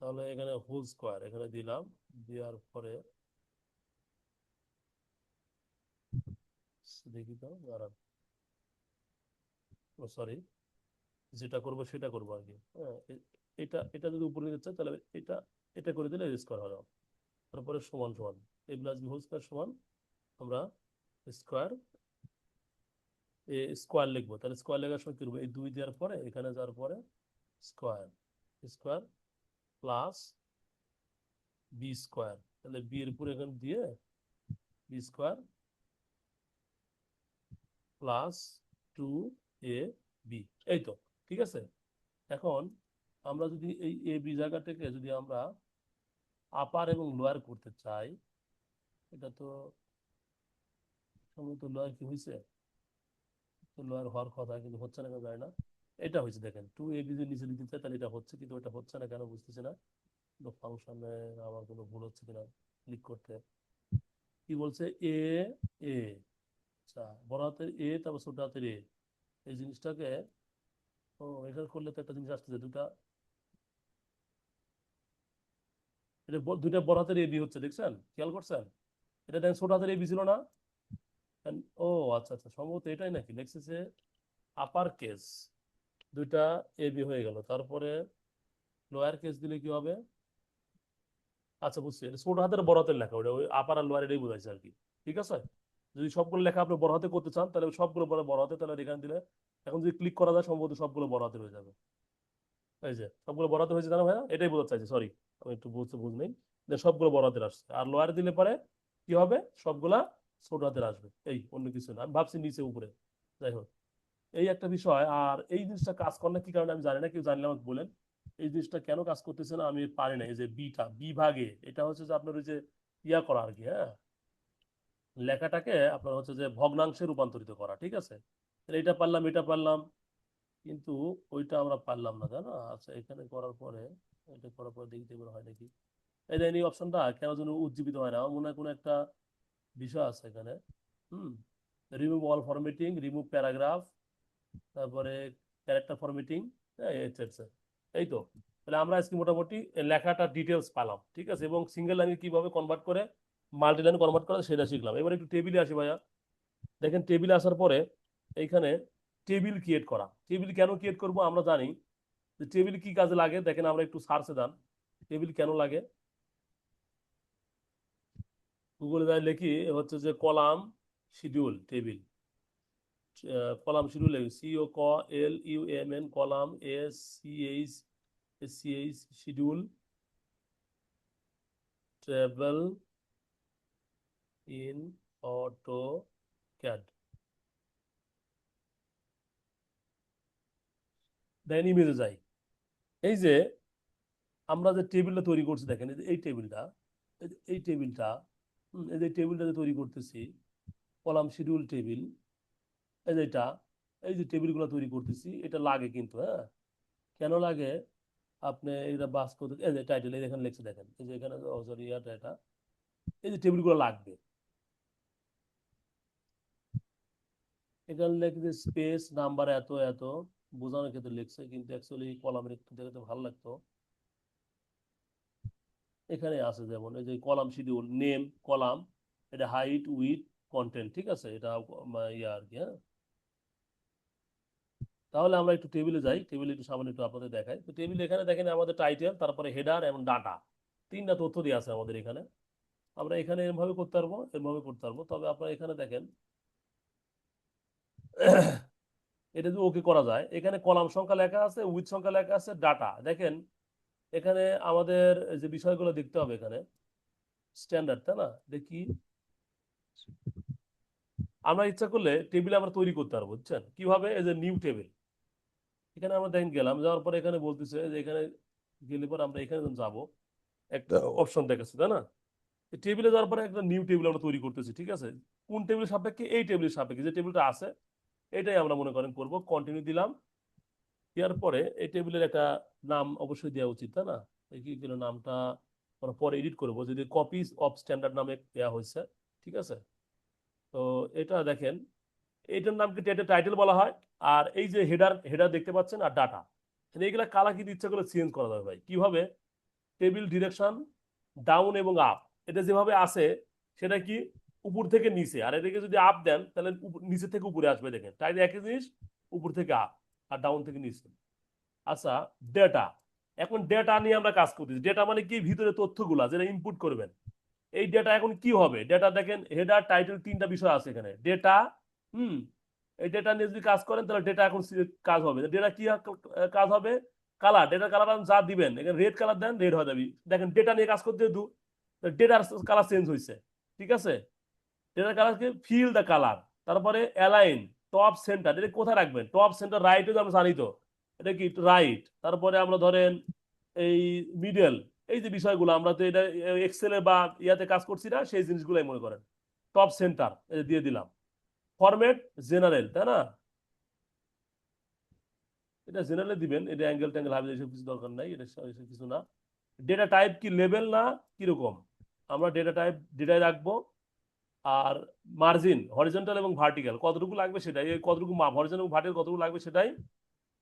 তাহলে এখানে হোল স্কোয়ার এখানে দিলাম, দেওয়ার পরে দেখি তো দাঁড়ান, সরি, যেটা করবো সেটা করবো আর কি। হ্যাঁ, এটা এটা যদি উপরে নিতে চাই তাহলে এটা এটা করে দিলে স্কোয়ার হলো। তারপরে সমান সমান এ প্লাস বি হোল স্কোয়ার সমান আমরা স্কোয়ার এ স্কোয়ার লিখবো। তাহলে স্কোয়ার লেখার সময় কি করবো, এই 2 দেওয়ার পরে এখানে যাওয়ার পরে square square plus B square, তাহলে বি এর উপরে এখানে দিয়ে B square plus 2 A B, এই তো ঠিক আছে। এখন আমরা যদি এই এ বি জায়গাটাকে যদি আমরা আপার এবং লোয়ার করতে চাই, এটা তো সম্ভবত লোয়ার কি হয়েছে, তো লোয়ার হওয়ার কথা কিন্তু হচ্ছে না কেন জানি না। এটা হয়েছে দেখেন 2 AB যদি নিচে দিতে চাই তাহলে এটা হচ্ছে, কিন্তু এটা হচ্ছে না কেন বুঝতেছি না। ফাংশনে আমার কোনো ভুল হচ্ছে কিনা ক্লিক করতে। কি বলছে, এ এ, আচ্ছা বড় হাতের এ তারপর ছোট হাতের এ, এই জিনিসটাকে, ও এখানে করলে তো একটা জিনিস আসতেছে, দুটা এটা দুইটা বড় হাতের এ বি হচ্ছে, দেখছেন খেয়াল করছেন? এটা দেখেন ছোট হাতের এ বি ছিল না। ও আচ্ছা আচ্ছা, সম্ভবত এটাই নাকি লেখছে আপার কেস, দুইটা এ বি হয়ে গেল। তারপরে লোয়ার কেস দিলে কি হবে, আচ্ছা বুঝছি, এটা ছোট হাতের বড় হাতের লেখা, ওটা ওই আপার আর লোয়ার এটাই বোঝাইছে আর কি। ঠিক আছে, যদি সবগুলো লেখা আপনি বড় হাতে করতে চান তাহলে সবগুলো বড় বড় হাতে, তাহলে এখানে দিলে এখন যদি ক্লিক করা যায় সম্ভবত সবগুলো বড় হাতে হয়ে যাবে। এই যে সবগুলো বড় হাতে হয়েছে, জানো ভাইয়া, এটাই বোঝাতে চাইছি, সরি আমি একটু বুঝ নেই। সবগুলো বড় হাতের আসছে, আর লোয়ার দিলে পরে কি হবে, সবগুলা ছোট হাতের আসবে, এই অন্য কিছু না। আমি ভাবছি নিচে উপরে, যাই হোক এই একটা বিষয়। আর এই জিনিসটা কাজ করে না কি কারণে আমি জানি না, কেউ জানলে আমাকে বলেন। এই জিনিসটা কেন কাজ করতেছে না আমি পারি না। এই যে বিটা বিভাগে, এটা হচ্ছে যে আপনার ওই যে ইয়া করা আর কি, হ্যাঁ, লেখাটাকে আপনার হচ্ছে যে ভগ্নাংশে রূপান্তরিত করা, ঠিক আছে। তাহলে এটা পারলাম, এটা পারলাম, কিন্তু ওইটা আমরা পারলাম না, জানো। আচ্ছা এখানে করার পরে, এটা করার পরে দেখতে পারো হয় নাকি। এই দেখেন এই অপশনটা কেন যেন উজ্জীবিত হয় না, আমার মনে হয় কোনো একটা বিষয় আছে এখানে। হুম, remove all formatting, remove paragraph, তারপরে ক্যারেক্টার ফরম্যাটিং, এই তো। তাহলে আমরা আজকে মোটামুটি লেখাটা ডিটেলস পেলাম, ঠিক আছে, এবং সিঙ্গেল লাইনে কিভাবে কনভার্ট করে মাল্টি লাইনে কনভার্ট করে সেটা শিখলাম। এবার একটু টেবিলে আসি ভাইয়া। দেখেন টেবিলে আসার পরে এইখানে টেবিল ক্রিয়েট করা, টেবিল কেন ক্রিয়েট করব আমরা জানি যে টেবিল কি কাজে লাগে। দেখেন আমরা একটু সার্চে দেন টেবিল কেন লাগে, গুগলে যাই লিখি হচ্ছে যে column schedule table, column schedule COLUMN column SCH schedule travel in AutoCAD। দেন ইমেজে যাই, এই যে আমরা যে টেবিলটা তৈরি করছি দেখেন, এই টেবিলটা, এই টেবিলটা, এই যে টেবিলটা যে তৈরি করতেছি কলাম শিডিউল টেবিল, এই যে এটা, এই যে টেবিলগুলো তৈরি করতেছি এটা লাগে কিন্তু, হ্যাঁ কেন লাগে, আপনি এটা বাস করতে, এই যে টাইটেল এই এখানে লিখছে দেখেন, এই যে এখানে সরি এটা, এই যে টেবিলগুলো লাগবে, এখানে লিখছে স্পেস নাম্বার এত এত, বোঝানোর ক্ষেত্রে লিখছে, কিন্তু অ্যাকচুয়ালি কলামের একটু দেখতে ভালো লাগতো। এখানে আছে যেমন এই যে কলাম শিডিউল নেম কলাম, এটা হাইট উইথ কন্টেন্ট, ঠিক আছে, এটা ইয়া আর কি, হ্যাঁ। তাহলে আমরা একটু টেবিলে যাই, টেবিলে একটু সামনে একটু আপনাদের দেখাই। তো টেবিলে এখানে দেখেন আমাদের টাইটেল, তারপরে হেডার এবং ডাটা, তিনটা তথ্য দিয়ে আছে আমাদের এখানে। আমরা এখানে এরভাবে করতে পারবো, এরভাবে করতে পারবো, তবে আপনারা এখানে দেখেন এটা যদি ওকে করা যায়, এখানে কলাম সংখ্যা লেখা আছে, উইথ সংখ্যা লেখা আছে, ডাটা দেখেন এখানে আমাদের যে বিষয়গুলো দেখতে হবে এখানে স্ট্যান্ডার্ড, তাই না, দেখি আমরা ইচ্ছা করলে টেবিল আমরা তৈরি করতে পারবো, বুঝছেন কিভাবে, এই যে নিউ টেবিল, এখানে আমরা দেখেন গেলাম, যাওয়ার পরে এখানে বলতেছে যে এখানে গেলে পরে আমরা এখানে যাবো, একটা অপশন দেখাচ্ছে, তাই না। টেবিলে যাওয়ার পরে একটা নিউ টেবিল আমরা তৈরি করতেছি, ঠিক আছে, কোন টেবিলের সাপেক্ষে, এই টেবিলের সাপেক্ষে যে টেবিলটা আছে এটাই আমরা মনে করেন করব। কন্টিনিউ দিলাম, দেওয়ার পরে এই টেবিলের একটা নাম অবশ্যই দেওয়া উচিত, তাই না। এই কি দিল নামটা আমরা পরে এডিট করবো, যদি কপিজ অফ স্ট্যান্ডার্ড নামে দেওয়া হয়েছে, ঠিক আছে। তো এটা দেখেন এটার নামকে টাইটেল বলা হয়। আর এই যে হেডার হেডার দেখতে পাচ্ছেন আর ডাটা, এইগুলা কালা কিন্তু ইচ্ছা করে চেঞ্জ করা যাবে ভাই। কিভাবে? টেবিল ডিরেকশন ডাউন এবং আপ, এটা যেভাবে আসে সেটা কি উপর থেকে নিচে, আর এটাকে যদি আপ দেন তাহলে নিচে থেকে উপরে আসবে। দেখেন তাই একই জিনিস, উপর থেকে আপ আর ডাউন থেকে নিচে। আচ্ছা, ডেটা, এখন ডেটা নিয়ে আমরা কাজ করতেছি। ডেটা মানে কি? ভিতরে তথ্যগুলা যেটা ইনপুট করবেন। এই ডেটা এখন কি হবে? ডেটা দেখেন হেডার টাইটেল তিনটা বিষয় আছে এখানে। ডেটা, হুম, এই ডেটা নিয়ে যদি কাজ করেন তাহলে ডেটা এখন কাজ হবে। ডেটা কি কাজ হবে? কালার, ডেটা কালার যা দিবেন, এখানে রেড কালার দেন, রেড হয়ে যাবে। দেখেন ডেটা নিয়ে কাজ করতে দু ডেটার কালার চেঞ্জ হয়েছে। ঠিক আছে, ডেটার কালারকে ফিল দ্য কালার, তারপরে অ্যালাইন, টপ সেন্টার, এটা কোথায় রাখবেন? টপ সেন্টার রাইটে তো আমরা জানি তো, এটা কি রাইট। তারপরে আমরা ধরেন এই মিডল, এই যে বিষয়গুলো আমরা তো এটা এক্সেলে বা ইয়াতে কাজ করছি না, সেই জিনিসগুলাই মনে করেন। টপ সেন্টার দিয়ে দিলাম। ফরম্যাট জেনারেল, তাই না? এটা জেনারেলে দিবেন, এটা অ্যাঙ্গেল ট্যাঙ্গেল হবে, এসব কিছু দরকার নাই, এটা এসব কিছু না। ডেটা টাইপ কি লেভেল না কিরকম? আমরা ডেটা টাইপ ডেটায় রাখবো। আর মার্জিন হরিজন্টাল এবং ভার্টিক্যাল কতটুকু লাগবে সেটাই, এই কতটুকু মাপ হরিজন্টাল এবং ভার্টিক্যাল কতটুকু লাগবে সেটাই।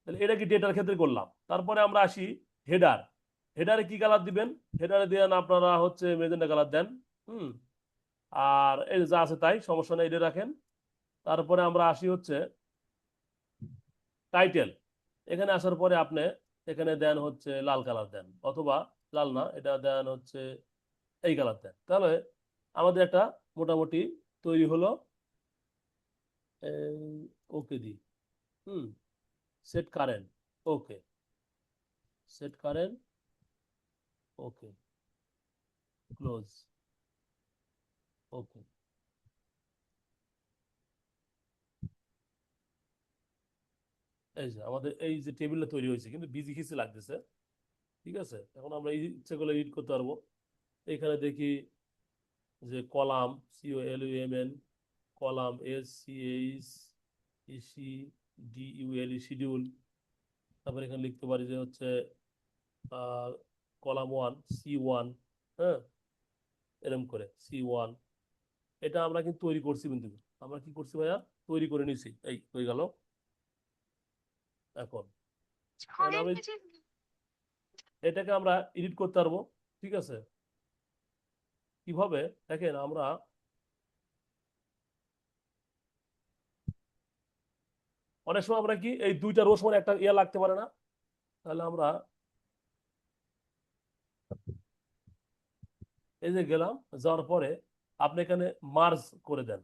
তাহলে এটা কি ডেটার ক্ষেত্রে করলাম। তারপরে আমরা আসি হেডার। হেডারে কি কালার দিবেন? হেডারে দেন আপনারা হচ্ছে মেজেন্টা কালার দেন। হুম, আর এই যা আছে তাই, সমস্যা নেই, এটা রাখেন। তারপরে আমরা আসি হচ্ছে টাইটেল। এখানে আসার পরে আপনি এখানে দেন হচ্ছে লাল কালার দেন, অথবা লাল না, এটা দেন হচ্ছে এই কালার দেন। তাহলে আমাদের একটা মোটামুটি তৈরি হলো। ওকে দি, হুম, সেট কারেন্ট, ওকে, সেট কারেন্ট, ওকে, ক্লোজ, ওকে। এই যে আমাদের এই যে টেবিলটা তৈরি হয়েছে, কিন্তু বিজি খিচি লাগতেছে। ঠিক আছে, এখন আমরা এই ইচ্ছে করলে এডিট করতে পারবো। এখানে দেখি যে column, COLUMN, column SCHECDUL, schedule. তারপরে এখানে লিখতে পারি যে হচ্ছে কলাম 1 C1, হ্যাঁ, এরকম করে C1। এটা আমরা কিন্তু তৈরি করছি, কিন্তু আমরা কি করছি ভাইয়া? তৈরি করে নিছি, এই হয়ে গেল। এখন এখন আমি এটাকে আমরা এডিট করতে পারবো। ঠিক আছে, কিভাবে? দেখেন আমরা অনেক সময় আমরা কি এই দুইটা রো সমান একটা ইয়া লাগতে পারে না, তাহলে আমরা এই যে গেলাম, যাওয়ার পরে আপনি এখানে মার্জ করে দেন।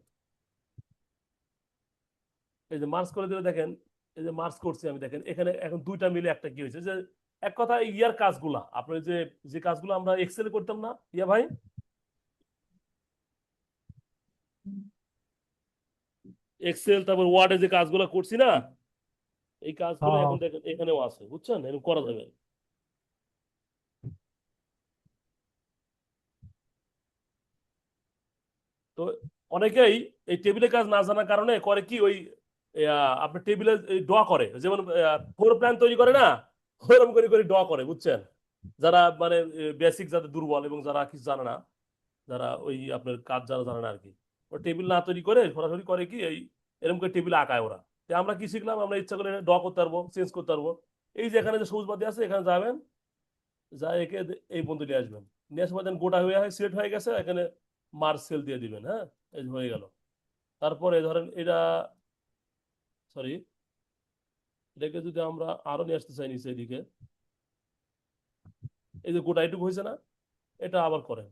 এই যে মার্জ করে দিলে দেখেন, এই যে মার্জ করছি আমি, দেখেন এখানে এখন দুইটা মিলে একটা কি হয়েছে যে এক কথা ইয়ার কাজগুলা আপনার যে যে কাজগুলো আমরা এক্সেলে করতাম না ইয়া ভাই, এক্সেল তারপর ওয়ার্ডে যে কাজগুলো করছি না, এই কাজগুলো হ্যাঁ, এখন দেখেন এখানেও আছে, বুঝছেন? এরকম করা যাবে। তো অনেকেই এই টেবিলের কাজ না জানার কারণে করে কি, ওই আপনার টেবিলে ড্র করে, যেমন ফ্লোর প্ল্যান তৈরি করে না, ওরকম করে করে ড্র করে, বুঝছেন? যারা মানে বেসিক যাদের দুর্বল এবং যারা কিছু জানে না, যারা ওই আপনার কাজ যারা জানে না আর কি, ও টেবিল না তৈরি করে সরাসরি করে কি এই এরকম করে টেবিল আঁকায় ওরা। তো আমরা কি শিখলাম? আমরা ইচ্ছা করে ড্র করতে পারবো, চেঞ্জ করতে পারবো। এই যে এখানে যে সবুজ বাতি আছে, এখানে যাবেন, যা একে এই বন্ধু নিয়ে আসবেন, নিয়ে আসবেন, দেন গোটা হয়ে সিলেক্ট হয়ে গেছে, এখানে মার্ক সেল দিয়ে দিবেন। হ্যাঁ, এই যে হয়ে গেল। তারপরে ধরেন এটা, সরি, এটাকে যদি আমরা আরো নিয়ে আসতে চাই নিচে এদিকে, এই যে গোটা এটুকু হয়েছে না, এটা আবার করেন।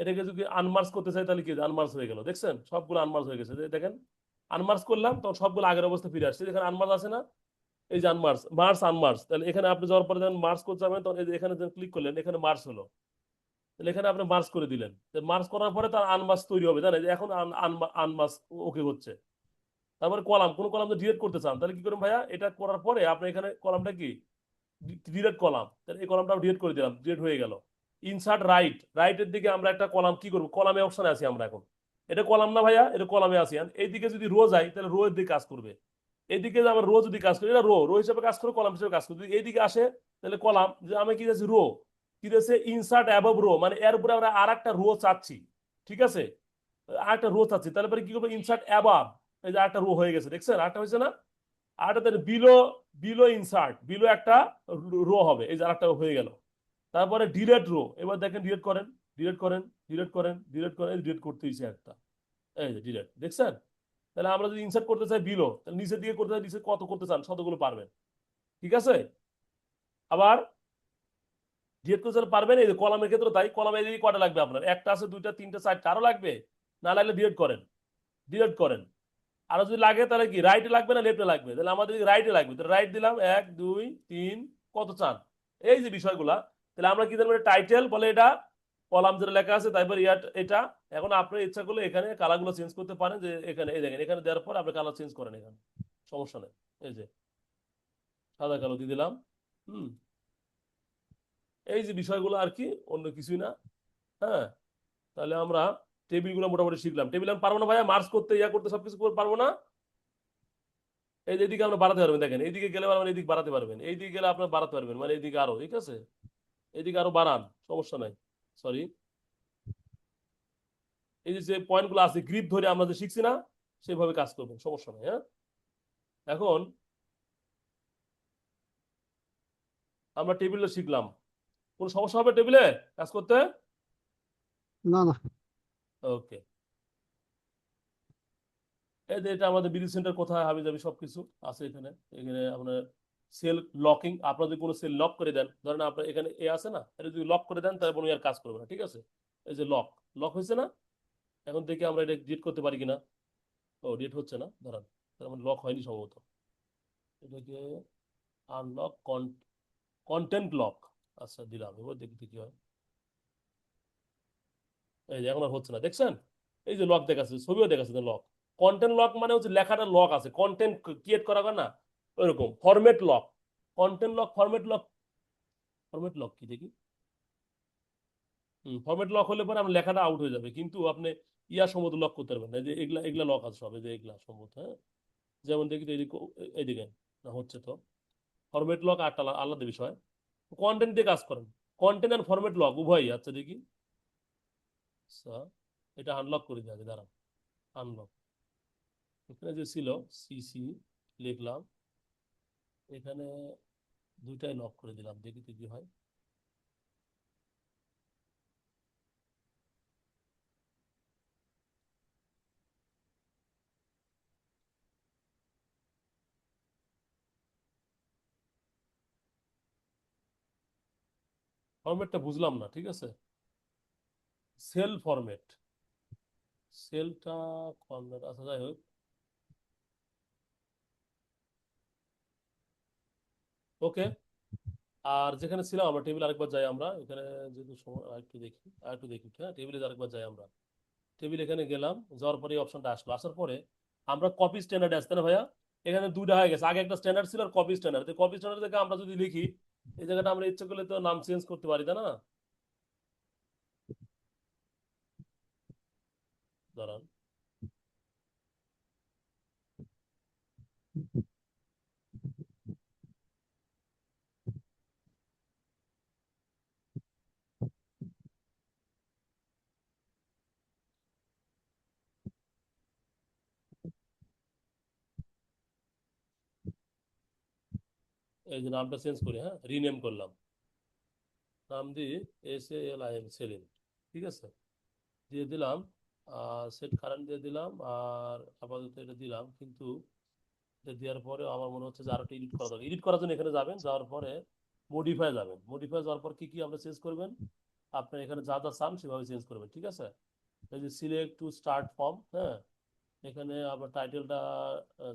এটাকে যদি আনমার্স করতে চাই তাহলে কি আনমার্স হয়ে গেল, দেখছেন সবগুলো আনমার্স হয়ে গেছে। দেখেন আনমার্স করলাম তখন সবগুলো আগের অবস্থা ফিরে আসছে, যেখানে আনমার্স আছে না, এই যে আনমার্স, মার্স আনমার্স, তাহলে এখানে আপনি যাওয়ার পরে যখন মার্স করতে যাবেন তখন এই যে এখানে ক্লিক করলেন, এখানে মার্স হলো, তাহলে এখানে আপনি মার্স করে দিলেন। মার্স করার পরে তার আনমার্স তৈরি হবে, জানেন? এখন আনমার্স ওকে হচ্ছে। তারপরে কলাম, কোন কলাম ডিলিট করতে চান তাহলে কি করুন ভাইয়া, এটা করার পরে আপনি এখানে কলামটা কি ডিলিট কলাম, তাহলে এই কলামটা ডিলিট করে দিলাম, ডিলিট হয়ে গেল। ইনসার্ট রাইট, রাইটের দিকে আমরা একটা কলাম কি করবো, কলামে অপশনে আছি আমরা এখন। এটা কলাম না ভাইয়া, এটা কলামে আছি। এইদিকে যদি রো যাই তাহলে রো এর দিকে কাজ করবে। এইদিকে আমার রো যদি কাজ করি, এটা রো রো হিসেবে কাজ করে, কলাম হিসেবে কাজ করে। যদি এইদিকে আসে তাহলে কলাম, যে আমি কি যাচ্ছি রো, কি যাচ্ছে ইনসার্ট অ্যাবভ রো, মানে এর উপরে আমরা আর একটা রো চাচ্ছি। ঠিক আছে, আরেকটা রো আছে, তারপরে কি করবো, ইনসার্ট অ্যাবাভ, এই যে আরেকটা রো হয়ে গেছে, দেখছেন আরেকটা হয়েছে না, আরেকটা বিলো, বিলো ইনসার্ট, বিলো একটা রো হবে, এই যে আরেকটা হয়ে গেল। তারপরে ডিলেট রো, এবার দেখেন ডিলেট করেন, ডিলেট করেন, ডিলেট করেন, ডিলেট করেন, ডিলেট করতে হয়েছে একটা, এই যে ডিলেট, দেখছেন। তাহলে আমরা যদি ইনসার্ট করতে চাই বিলো, তাহলে নিচের দিকে করতে চাই, নিচে কত করতে চান শতগুলো পারবেন, ঠিক আছে। আবার ডিলেট করতে চাইলে পারবেন, এই যে কলামের ক্ষেত্রে তাই, কলামে এদিকে কটা লাগবে আপনার, একটা আছে, দুইটা, তিনটা, চারটা, আরো লাগবে, না লাগলে ডিলেট করেন, ডিলেট করেন। আরো যদি লাগে তাহলে কি রাইটে লাগবে না লেফটে লাগবে, তাহলে আমাদের রাইটে লাগবে, তাহলে রাইট দিলাম, 1 2 3, কত চান, এই যে বিষয়গুলা। তাহলে আমরা কি জানবো, টাইটেল বলে এটা, কলাম যেটা লেখা আছে, তারপর এটা। এখন আপনার ইচ্ছা করলে এখানে কালারগুলো চেঞ্জ করতে পারেন, যে এখানে এই দেখেন, এখানে দেওয়ার পর আপনি কালার চেঞ্জ করেন, এখানে সমস্যা নেই, এই যে সাদা কালো দিয়ে দিলাম। হুম, এই যে বিষয়গুলো আর কি, অন্য কিছুই না। হ্যাঁ, তাহলে আমরা টেবিলগুলো মোটামুটি শিখলাম। টেবিল আমি পারবো না ভাইয়া মার্চ করতে, ইয়া করতে, সবকিছু পারবো না। এই যে এদিকে আমরা বাড়াতে পারবেন, দেখেন এইদিকে গেলে মানে এইদিকে বাড়াতে পারবেন, এইদিকে গেলে আপনার বাড়াতে পারবেন, মানে এইদিকে আরো, ঠিক আছে, এইদিকে আরো বাড়ান, সমস্যা নাই। সরি, এই যে পয়েন্টগুলো আছে গ্রিপ ধরে আমরা যে শিখছি না, সেভাবে কাজ করবেন, সমস্যা নাই। হ্যাঁ, এখন আমরা টেবিলে শিখলাম, কোন সমস্যা হবে টেবিলে কাজ করতে? না না। ওকে, এই যে এটা আমাদের বিডি সেন্টার কোথায় হাবি যাবি সবকিছু আছে এখানে। এখানে আপনার সেল লকিং, আপনার যদি কোনো সেল লক করে দেন, ধরেন আপনার এখানে এ আছে না, এটা যদি লক করে দেন তাহলে কোনো আর কাজ করবে না, ঠিক আছে। এই যে লক, লক হয়েছে না, এখন থেকে আমরা এটা ডিলিট করতে পারি কিনা, ও ডিলিট হচ্ছে না, ধরেন তার মানে লক হয়নি সম্ভবত, এটাকে আনলক, কন্টেন্ট লক, আচ্ছা দিলাম, এবার দেখতে কি হয়। এই যে এখন আর হচ্ছে না, দেখছেন, এই যে লক দেখাচ্ছে, ছবিও দেখাচ্ছে লক। কন্টেন্ট লক মানে হচ্ছে লেখাটা লক আছে, কন্টেন্ট ক্রিয়েট করা হয় না ওইরকম। Format lock, content lock, format lock, format lock কি দেখি, ফরম্যাট লক হলে পরে আমার লেখাটা আউট হয়ে যাবে, কিন্তু আপনি ইয়া সম্ভবত লক করতে পারবেন না, এই যে এগুলা এগুলা লক আছে সব, এই যে এগুলা সম্ভবত, হ্যাঁ। যেমন দেখি তো এইদিকে, এইদিকে না হচ্ছে তো, ফরম্যাট লক আটটা আলাদা বিষয়। কন্টেন্ট দিয়ে কাজ করেন, কন্টেন্ট আর ফরম্যাট লক উভয়ই, আচ্ছা দেখি। আচ্ছা, এটা আনলক করে দেওয়া দাঁড়ান, আনলক, এখানে যে ছিল সিসি লিখলাম, এখানে দুইটাই লক করে দিলাম, দেখি তো কি হয়। ফরম্যাটটা বুঝলাম না, ঠিক আছে, সেল ফরম্যাট, সেলটা ফরম্যাট, আচ্ছা যাই হোক। ওকে, আর যেখানে ছিলাম আমরা টেবিল, আরেকবার যাই আমরা এখানে, যেহেতু সময় আরেকটু দেখি, আরেকটু দেখি, হ্যাঁ টেবিলে আরেকবার যাই আমরা। টেবিল এখানে গেলাম, যাওয়ার পরে এই অপশনটা আসলো, আসার পরে আমরা কপি স্ট্যান্ডার্ড আসতে না ভাইয়া, এখানে দুইটা হয়ে গেছে, আগে একটা স্ট্যান্ডার্ড ছিল আর কপি স্ট্যান্ডার্ড, কপি স্ট্যান্ডার্ড থেকে আমরা যদি লিখি, এই জায়গাটা আমরা ইচ্ছে করলে তো নাম চেঞ্জ করতে পারি, তাই না, দাঁড়ান, এই যে নামটা চেঞ্জ করি, হ্যাঁ রিনেম করলাম, নাম দিয়ে SALIM, সেলিম, ঠিক আছে, দিয়ে দিলাম, সেট কারেন্ট দিয়ে দিলাম, আর আপাতত এটা দিলাম, কিন্তু এটা দেওয়ার পরে আমার মনে হচ্ছে যে আরো এডিট করা দরকার। এডিট করার জন্য এখানে যাবেন, যাওয়ার পরে মডিফাই যাবেন, মডিফাই যাওয়ার পর কি কি আপনি চেঞ্জ করবেন, আপনি এখানে যা যা চান সেভাবে চেঞ্জ করবেন, ঠিক আছে। এই যে সিলেক্ট টু স্টার্ট ফর্ম, হ্যাঁ, এখানে আপনার টাইটেলটা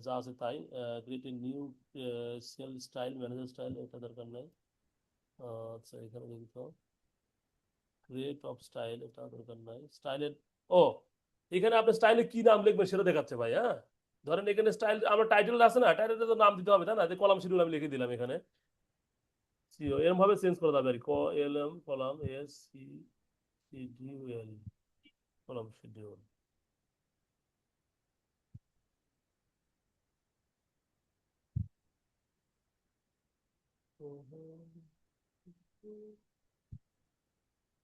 যা আছে তাই, create a new cell style, manager style, এটা দরকার নেই। আচ্ছা এখানে দেখি তো, ক্রিয়েট অফ স্টাইল, এটা দরকার নাই, স্টাইলের, ও এখানে আপনি স্টাইলে কি নাম লিখবেন সেটা দেখাচ্ছে ভাই, হ্যাঁ। ধরেন এখানে স্টাইল, আমার টাইটেল আছে না, টাইটেলটা তো নাম দিতে হবে তাই না, যে কলাম শিডিউল আমি লিখে দিলাম এখানে, সিও এরকম ভাবে চেঞ্জ করা যাবে আর কি, LM column SCCDUL, column schedule.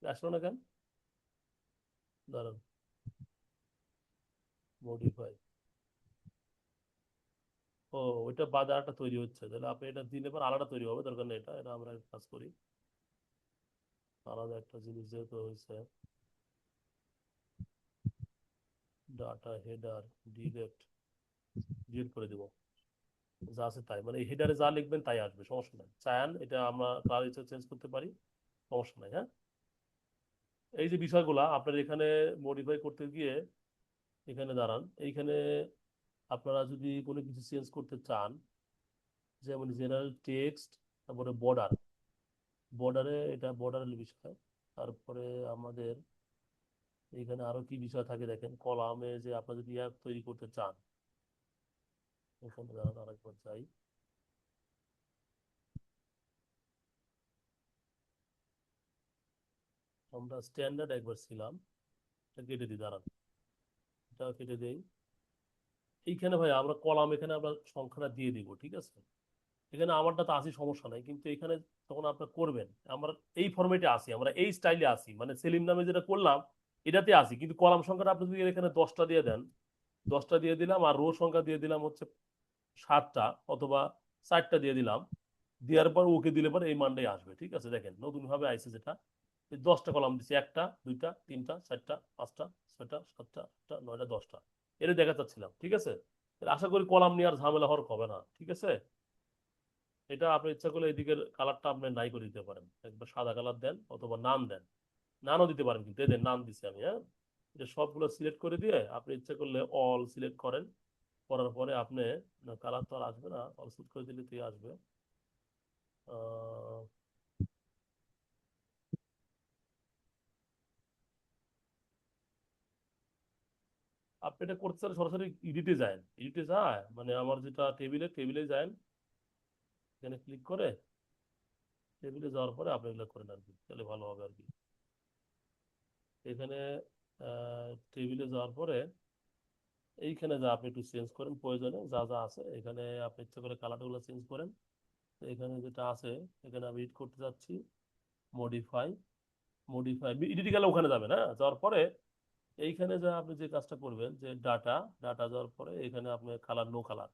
আসলো না কেন, দাঁড়ান, মডিফাই, ও ওইটা বাদে আরেকটা তৈরি হচ্ছে, তাহলে আপনি এটা দিলে পর আলাদা তৈরি হবে, দরকার নেই, এটা এটা আমরা এক কাজ করি, আলাদা একটা জিনিস যেহেতু হয়েছে, ডাটা হেডার ডিলেট, ডিলিট করে দিব, যা আছে তাই, মানে এই হেডারে যা লিখবেন তাই আসবে, সমস্যা নাই, চায়ান এটা আমরা কালার ইচ্ছা চেঞ্জ করতে পারি, সমস্যা নাই। হ্যাঁ, এই যে বিষয়গুলা আপনার এখানে মডিফাই করতে গিয়ে এখানে দাঁড়ান, এইখানে আপনারা যদি কোনো কিছু চেঞ্জ করতে চান, যেমন জেনারেল টেক্সট, তারপরে বর্ডার, বর্ডারে এটা বর্ডারের বিষয়, তারপরে আমাদের এখানে আরো কি বিষয় থাকে দেখেন, কলামে যে আপনারা যদি অ্যাপ তৈরি করতে চান, এখানে দাঁড়ান আরেকবার যাই, আমরা স্ট্যান্ডার্ড একবার ছিলাম, এটা কেটে দিই, দাঁড়ান এটা কেটে দেই, এইখানে ভাই আমরা কলাম এখানে আমরা সংখ্যাটা দিয়ে দিব, ঠিক আছে, এখানে আমারটা তো আসি, সমস্যা নাই, কিন্তু এখানে যখন আপনার করবেন, আমরা এই ফরম্যাটে আসি, আমরা এই স্টাইলে আসি, মানে সেলিম নামে যেটা করলাম এটাতে আসি, কিন্তু কলাম সংখ্যাটা আপনি যদি এখানে 10টা দিয়ে দেন, 10টা দিয়ে দিলাম, আর রো সংখ্যা দিয়ে দিলাম হচ্ছে 7টা অথবা 4টা দিয়ে দিলাম, দেওয়ার পর ওকে দিলে পর এই মানটাই আসবে, ঠিক আছে, দেখেন নতুন ভাবে আইসে যেটা, 10টা কলাম দিচ্ছি, 1টা 2টা 3টা 4টা 5টা 6টা 7টা 8টা 9টা 10টা, এটা দেখা চাচ্ছিলাম, ঠিক আছে, তাহলে আশা করি কলাম নিয়ে আর ঝামেলা হওয়ার হবে না, ঠিক আছে। এটা আপনি ইচ্ছা করলে এদিকের কালারটা আপনি নাই করে দিতে পারেন, একবার সাদা কালার দেন অথবা নান দেন, নানও দিতে পারেন, কিন্তু এদের নান দিছি আমি। হ্যাঁ, এটা সবগুলো সিলেক্ট করে দিয়ে আপনি ইচ্ছা করলে অল সিলেক্ট করেন, করার পরে আপনি, কালার তো আর আসবে না, অল সিলেক্ট করে দিলে তুই আসবে, আহ, আপনি এটা করতে চান সরাসরি এডিটে যায়, এডিটে যায় মানে আমার যেটা টেবিলে, টেবিলে যায়, এখানে ক্লিক করে টেবিলে যাওয়ার পরে আপনি এগুলো করেন আর কি, তাহলে ভালো হবে আর কি। এখানে টেবিলে যাওয়ার পরে এইখানে যা আপনি একটু চেঞ্জ করেন, প্রয়োজনে যা যা আছে এখানে আপনি ইচ্ছা করে কালারগুলো চেঞ্জ করেন, তো এখানে যেটা আছে এখানে আমি এডিট করতে যাচ্ছি, মডিফাই, মডিফাই এডিটে গেলে ওখানে যাবে না, যাওয়ার পরে এইখানে যা আপনি যে কাজটা করবেন, যে ডাটা, ডাটা যাওয়ার পরে এখানে আপনি কালার, নো কালার,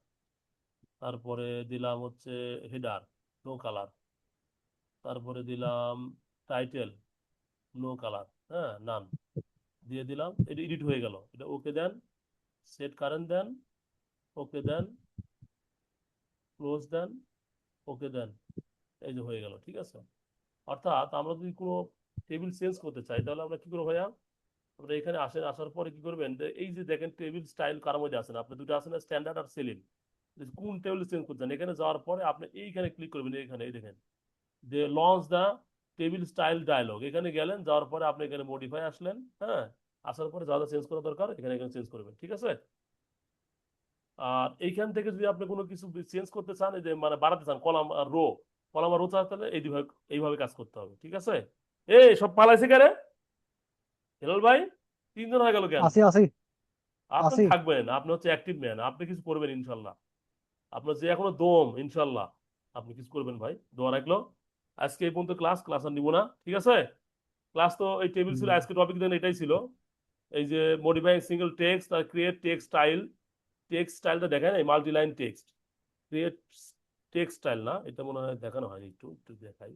তারপরে দিলাম হচ্ছে হেডার, নো কালার, তারপরে দিলাম টাইটেল, নো কালার, হ্যাঁ নান দিয়ে দিলাম, এটা এডিট হয়ে গেল, এটা ওকে দেন, সেট কারেন্ট দেন, ওকে দেন, ক্লোজ দেন, ওকে দেন, এই যে হয়ে গেল, ঠিক আছে। অর্থাৎ আমরা যদি কোনো টেবিল চেঞ্জ করতে চাই তাহলে আমরা কি করবো ভাইয়া, আমরা এখানে আসেন, আসার পরে কি করবেন, যে এই যে দেখেন টেবিল স্টাইল কার মধ্যে আছেন, আপনি দুটো আছেন স্ট্যান্ডার্ড আর সেলিং, কোন টেবিল চেঞ্জ করছেন, এখানে যাওয়ার পরে আপনি এইখানে ক্লিক করবেন, এইখানে এই দেখেন যে launch the table style dialog, এখানে গেলেন, যাওয়ার পরে আপনি এখানে মডিফাই আসলেন, হ্যাঁ, আসার পরে যা যা চেঞ্জ করা দরকার এখানে এখানে চেঞ্জ করবেন, ঠিক আছে। আর এইখান থেকে যদি আপনি কোনো কিছু চেঞ্জ করতে চান, এই যে মানে বাড়াতে চান কলাম আর রো, কলাম আর রো চান, তাহলে এইভাবে এইভাবে কাজ করতে হবে, ঠিক আছে। এই সব পালাইছে কেন হেলাল ভাই, 3 জন হয়ে গেল কেন? আসি আসি আপনি আসি। থাকবেন, আপনি হচ্ছে অ্যাক্টিভ ম্যান, আপনি কিছু করবেন ইনশাল্লাহ, আপনার যে এখনো দম ইনশাল্লাহ, আপনি কিছু করবেন ভাই, দোয়া রাখলো। আজকে এই পর্যন্ত ক্লাস, ক্লাস আর নিব না, ঠিক আছে। ক্লাস তো এই টেবিল ছিল, হুম। আজকে টপিক দেন এটাই ছিল, এই যে মডিফাইং সিঙ্গেল টেক্সট আর ক্রিয়েট টেক্সট স্টাইল, টেক্সট স্টাইলটা দেখেন, এই multi line text, create text style না, এটা মনে হয় দেখানো হয়, একটু একটু দেখাই,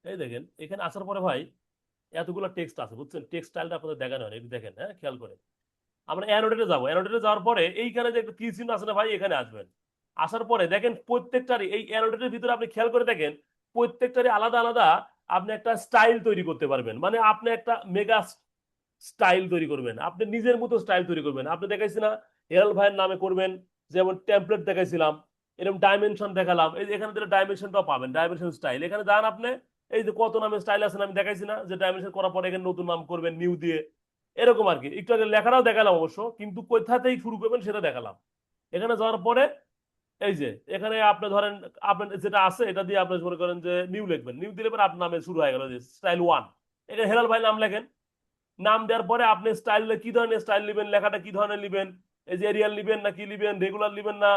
এই দেখেন এখানে আসার পরে ভাই এতগুলো টেক্সট আছে, বুঝছেন, টেক্সট স্টাইলটা আপনাদের দেখানো হয়, একটু দেখেন, হ্যাঁ খেয়াল করে। আমরা অ্যানোটেটে যাবো, অ্যানোটেটে যাওয়ার পরে এইখানে যে একটা তীর চিহ্ন আছে না ভাই, এখানে আসবেন, আসার পরে দেখেন প্রত্যেকটারই এই অ্যানোটেটের ভিতরে আপনি খেয়াল করে দেখেন, প্রত্যেকটারই আলাদা আলাদা আপনি একটা স্টাইল তৈরি করতে পারবেন, মানে আপনি একটা মেগা স্টাইল তৈরি করবেন, আপনি নিজের মতো স্টাইল তৈরি করবেন, আপনি দেখাইছি না হেরাল ভাইয়ের নামে করবেন, যেমন টেমপ্লেট দেখাইছিলাম, এরকম ডাইমেনশন দেখালাম, এই যে এখানে দিলে ডাইমেনশনটাও পাবেন, ডাইমেনশন স্টাইল, এখানে যান আপনি, এই যে কত নামে স্টাইল আছে আমি দেখাইছি না, যে ডাইমেনশন করার পরে এখানে নতুন নাম করবেন নিউ দিয়ে, এরকম আর কি, একটু আগে লেখাটাও দেখালাম অবশ্য, কিন্তু কোথাতেই শুরু করবেন সেটা দেখালাম। এখানে যাওয়ার পরে এই যে এখানে আপনি ধরেন আপনার যেটা আছে এটা দিয়ে আপনি মনে করেন যে নিউ লিখবেন, নিউ দিলে পরে আপনার নামে শুরু হয়ে গেল যে স্টাইল 1, এখানে হেলাল ভাই নাম লেখেন, নাম দেওয়ার পরে আপনি স্টাইল কি ধরনের স্টাইল নেবেন, লেখাটা কি ধরনের নেবেন, এই যে এরিয়াল নেবেন না কি নেবেন, রেগুলার নেবেন না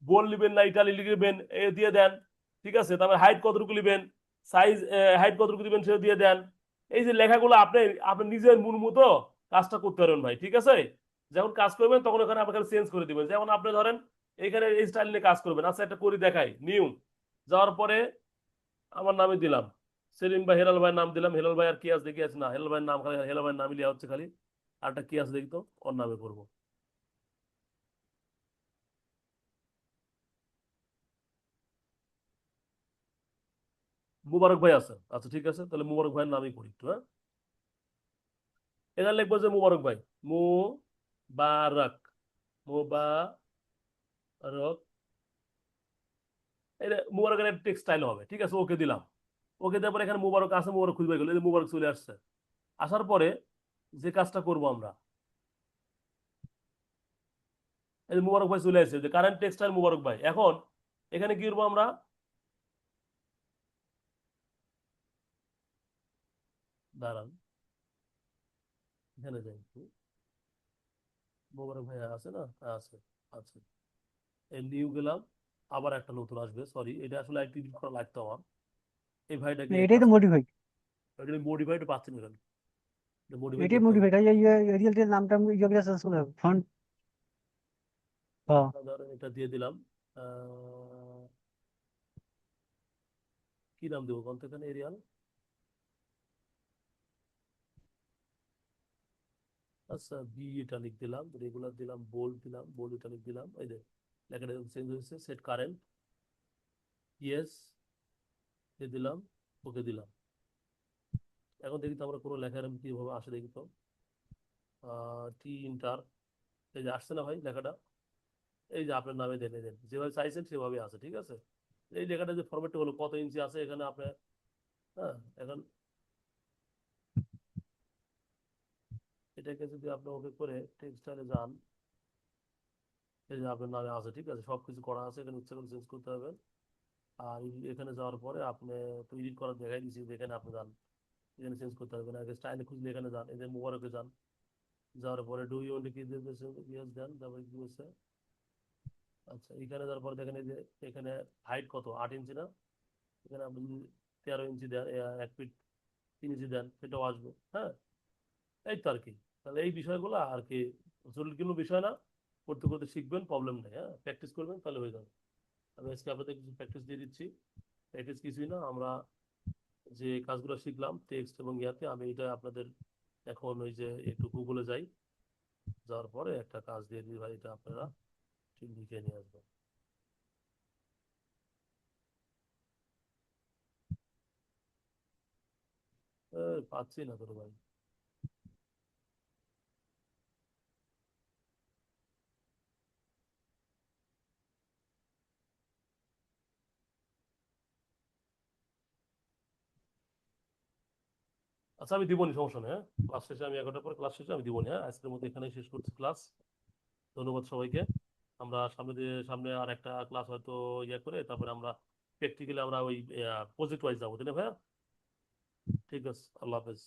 বোল্ড নেবেন না ইটালি লিখবেন, এ দিয়ে দেন। ঠিক আছে, তারপরে হাইট কতটুকু নেবেন, সাইজ হাইট কতটুকু দিবেন সেটা দিয়ে দেন। এই যে লেখাগুলো আপনি আপনি নিজের মন মতো কাজটা করতে পারবেন ভাই। ঠিক আছে, যখন কাজ করবেন তখন ওখানে আপনাকে চেঞ্জ করে দিবেন। যেমন আপনি ধরেন এখানে এই স্টাইল নিয়ে কাজ করবেন, আচ্ছা একটা করি দেখাই। নিউ যাওয়ার পরে আমার নামে দিলাম সেলিম ভাই, হেলাল ভাইয়ের নাম দিলাম। হেলাল ভাই আর কি আছে দেখি, আছে না, হেলাল ভাইয়ের নাম খালি হেলাল ভাইয়ের নামই লিয়া হচ্ছে খালি। আরটা কি আছে দেখি তো, ওর নামে করবো। মুবারক ভাই আছে, আচ্ছা ঠিক আছে, তাহলে মুবারক ভাইয়ের নামই করি একটু। হ্যাঁ, এখানে লিখবো যে মুবারক ভাই, মুবারক, মুবারক, এটা মুবারকের টেক্সটাইল হবে। ঠিক আছে, ওকে দিলাম। ওকে দেওয়ার পরে এখানে মুবারক আছে, মুবারক খুঁজে গেল, এই যে মুবারক চলে আসছে। আসার পরে যে কাজটা করব আমরা, এই যে মুবারক ভাই চলে আসছে, যে কারেন্ট টেক্সটাইল মুবারক ভাই। এখন এখানে কি করবো আমরা, দাঁড়ান এখানে যাই একটু। মোবারক ভাই আছে না, হ্যাঁ, আছে, আছে। এই নিউ গেলাম, আবার একটা নতুন আসবে, সরি এটা আসলে একটু এডিট করা লাগতো আমার। এই ভাইটাকে এটাই কাজ তো মডিফাই, মডিফাইড পাচ্ছেন কেন, মডিফাই এটাই করতে হবে। মডিফাই, এরিয়াল এর নামটা আমি ইয়ে চেঞ্জ করলাম ফন্ট। হ্যাঁ, ধরেন এটা দিয়ে দিলাম। আহ, কি নাম দেবো কোন এখানে, এরিয়াল। আচ্ছা বি ইটালিক দিলাম, রেগুলার দিলাম, বোল্ড দিলাম, বোল্ড ইটালিক দিলাম। এই যে লেখাটা চেঞ্জ হয়েছে, সেট কারেন্ট, ইয়েস দিয়ে দিলাম, ওকে দিলাম। এখন দেখি তো আমরা কোনো লেখার কিভাবে আসে দেখি তো। টি ইন্টার, এই যে আসছে না ভাই লেখাটা, এই যে আপনার নামে দেখে দেন, যেভাবে চাইছেন সেভাবে আছে। ঠিক আছে, এই লেখাটা যে ফরম্যাটটা হলো, কত ইঞ্চি আছে এখানে আপনার। হ্যাঁ, এখন এটাকে যদি আপনি ওকে করে টেক্সটাইলে যান, এই যে আপনার নামে আছে। ঠিক আছে, সবকিছু করা আছে, এখানে ইচ্ছা করে চেঞ্জ করতে হবে। আর এখানে যাওয়ার পরে আপনি তো এডিট করা দেখাই দিচ্ছি, এখানে আপনি যান, এখানে চেঞ্জ করতে হবে না। আগে স্টাইলে খুঁজলে এখানে যান, এই যে মোবারকে যান, যাওয়ার পরে ডু ইউ ওয়ান্ট কি দিয়েছে, ইয়েস দেন, তারপরে কি বলছে। আচ্ছা এখানে যাওয়ার পরে দেখেন এই যে এখানে হাইট কত, 8 ইঞ্চি না, এখানে আপনি যদি 13 ইঞ্চি দেন, 1 ফিট 3 ইঞ্চি দেন, সেটাও আসবে। হ্যাঁ, এই তো আর কি। তাহলে এই বিষয়গুলো আর কি জরুরি কোনো বিষয় না, করতে করতে শিখবেন, প্রবলেম নেই। হ্যাঁ, প্র্যাকটিস করবেন তাহলে হয়ে যাবে। আমি আজকে আপনাদের কিছু প্র্যাকটিস দিয়ে দিচ্ছি। প্র্যাকটিস কিছুই না, আমরা যে কাজগুলো শিখলাম টেক্সট এবং ইয়াতে, আমি এটা আপনাদের এখন ওই যে একটু গুগলে যাই, যাওয়ার পরে একটা কাজ দিয়ে দিই ভাই, এটা আপনারা ঠিক লিখে নিয়ে আসবেন। পাচ্ছি না তোর ভাই। আচ্ছা আমি দিবনি, সমস্যা নেই। হ্যাঁ, ক্লাস শেষে আমি 11টার পরে ক্লাস শেষে আমি দিবনি। হ্যাঁ, আজকের মতো এখানেই শেষ করছি ক্লাস। ধন্যবাদ সবাইকে। আমরা সামনে আর একটা ক্লাস হয়তো ইয়ে করে তারপরে আমরা প্র্যাকটিক্যালি আমরা ওই প্রজেক্ট ওয়াইজ যাবো, তাই না ভাইয়া? ঠিক আছে, আল্লাহ হাফেজ।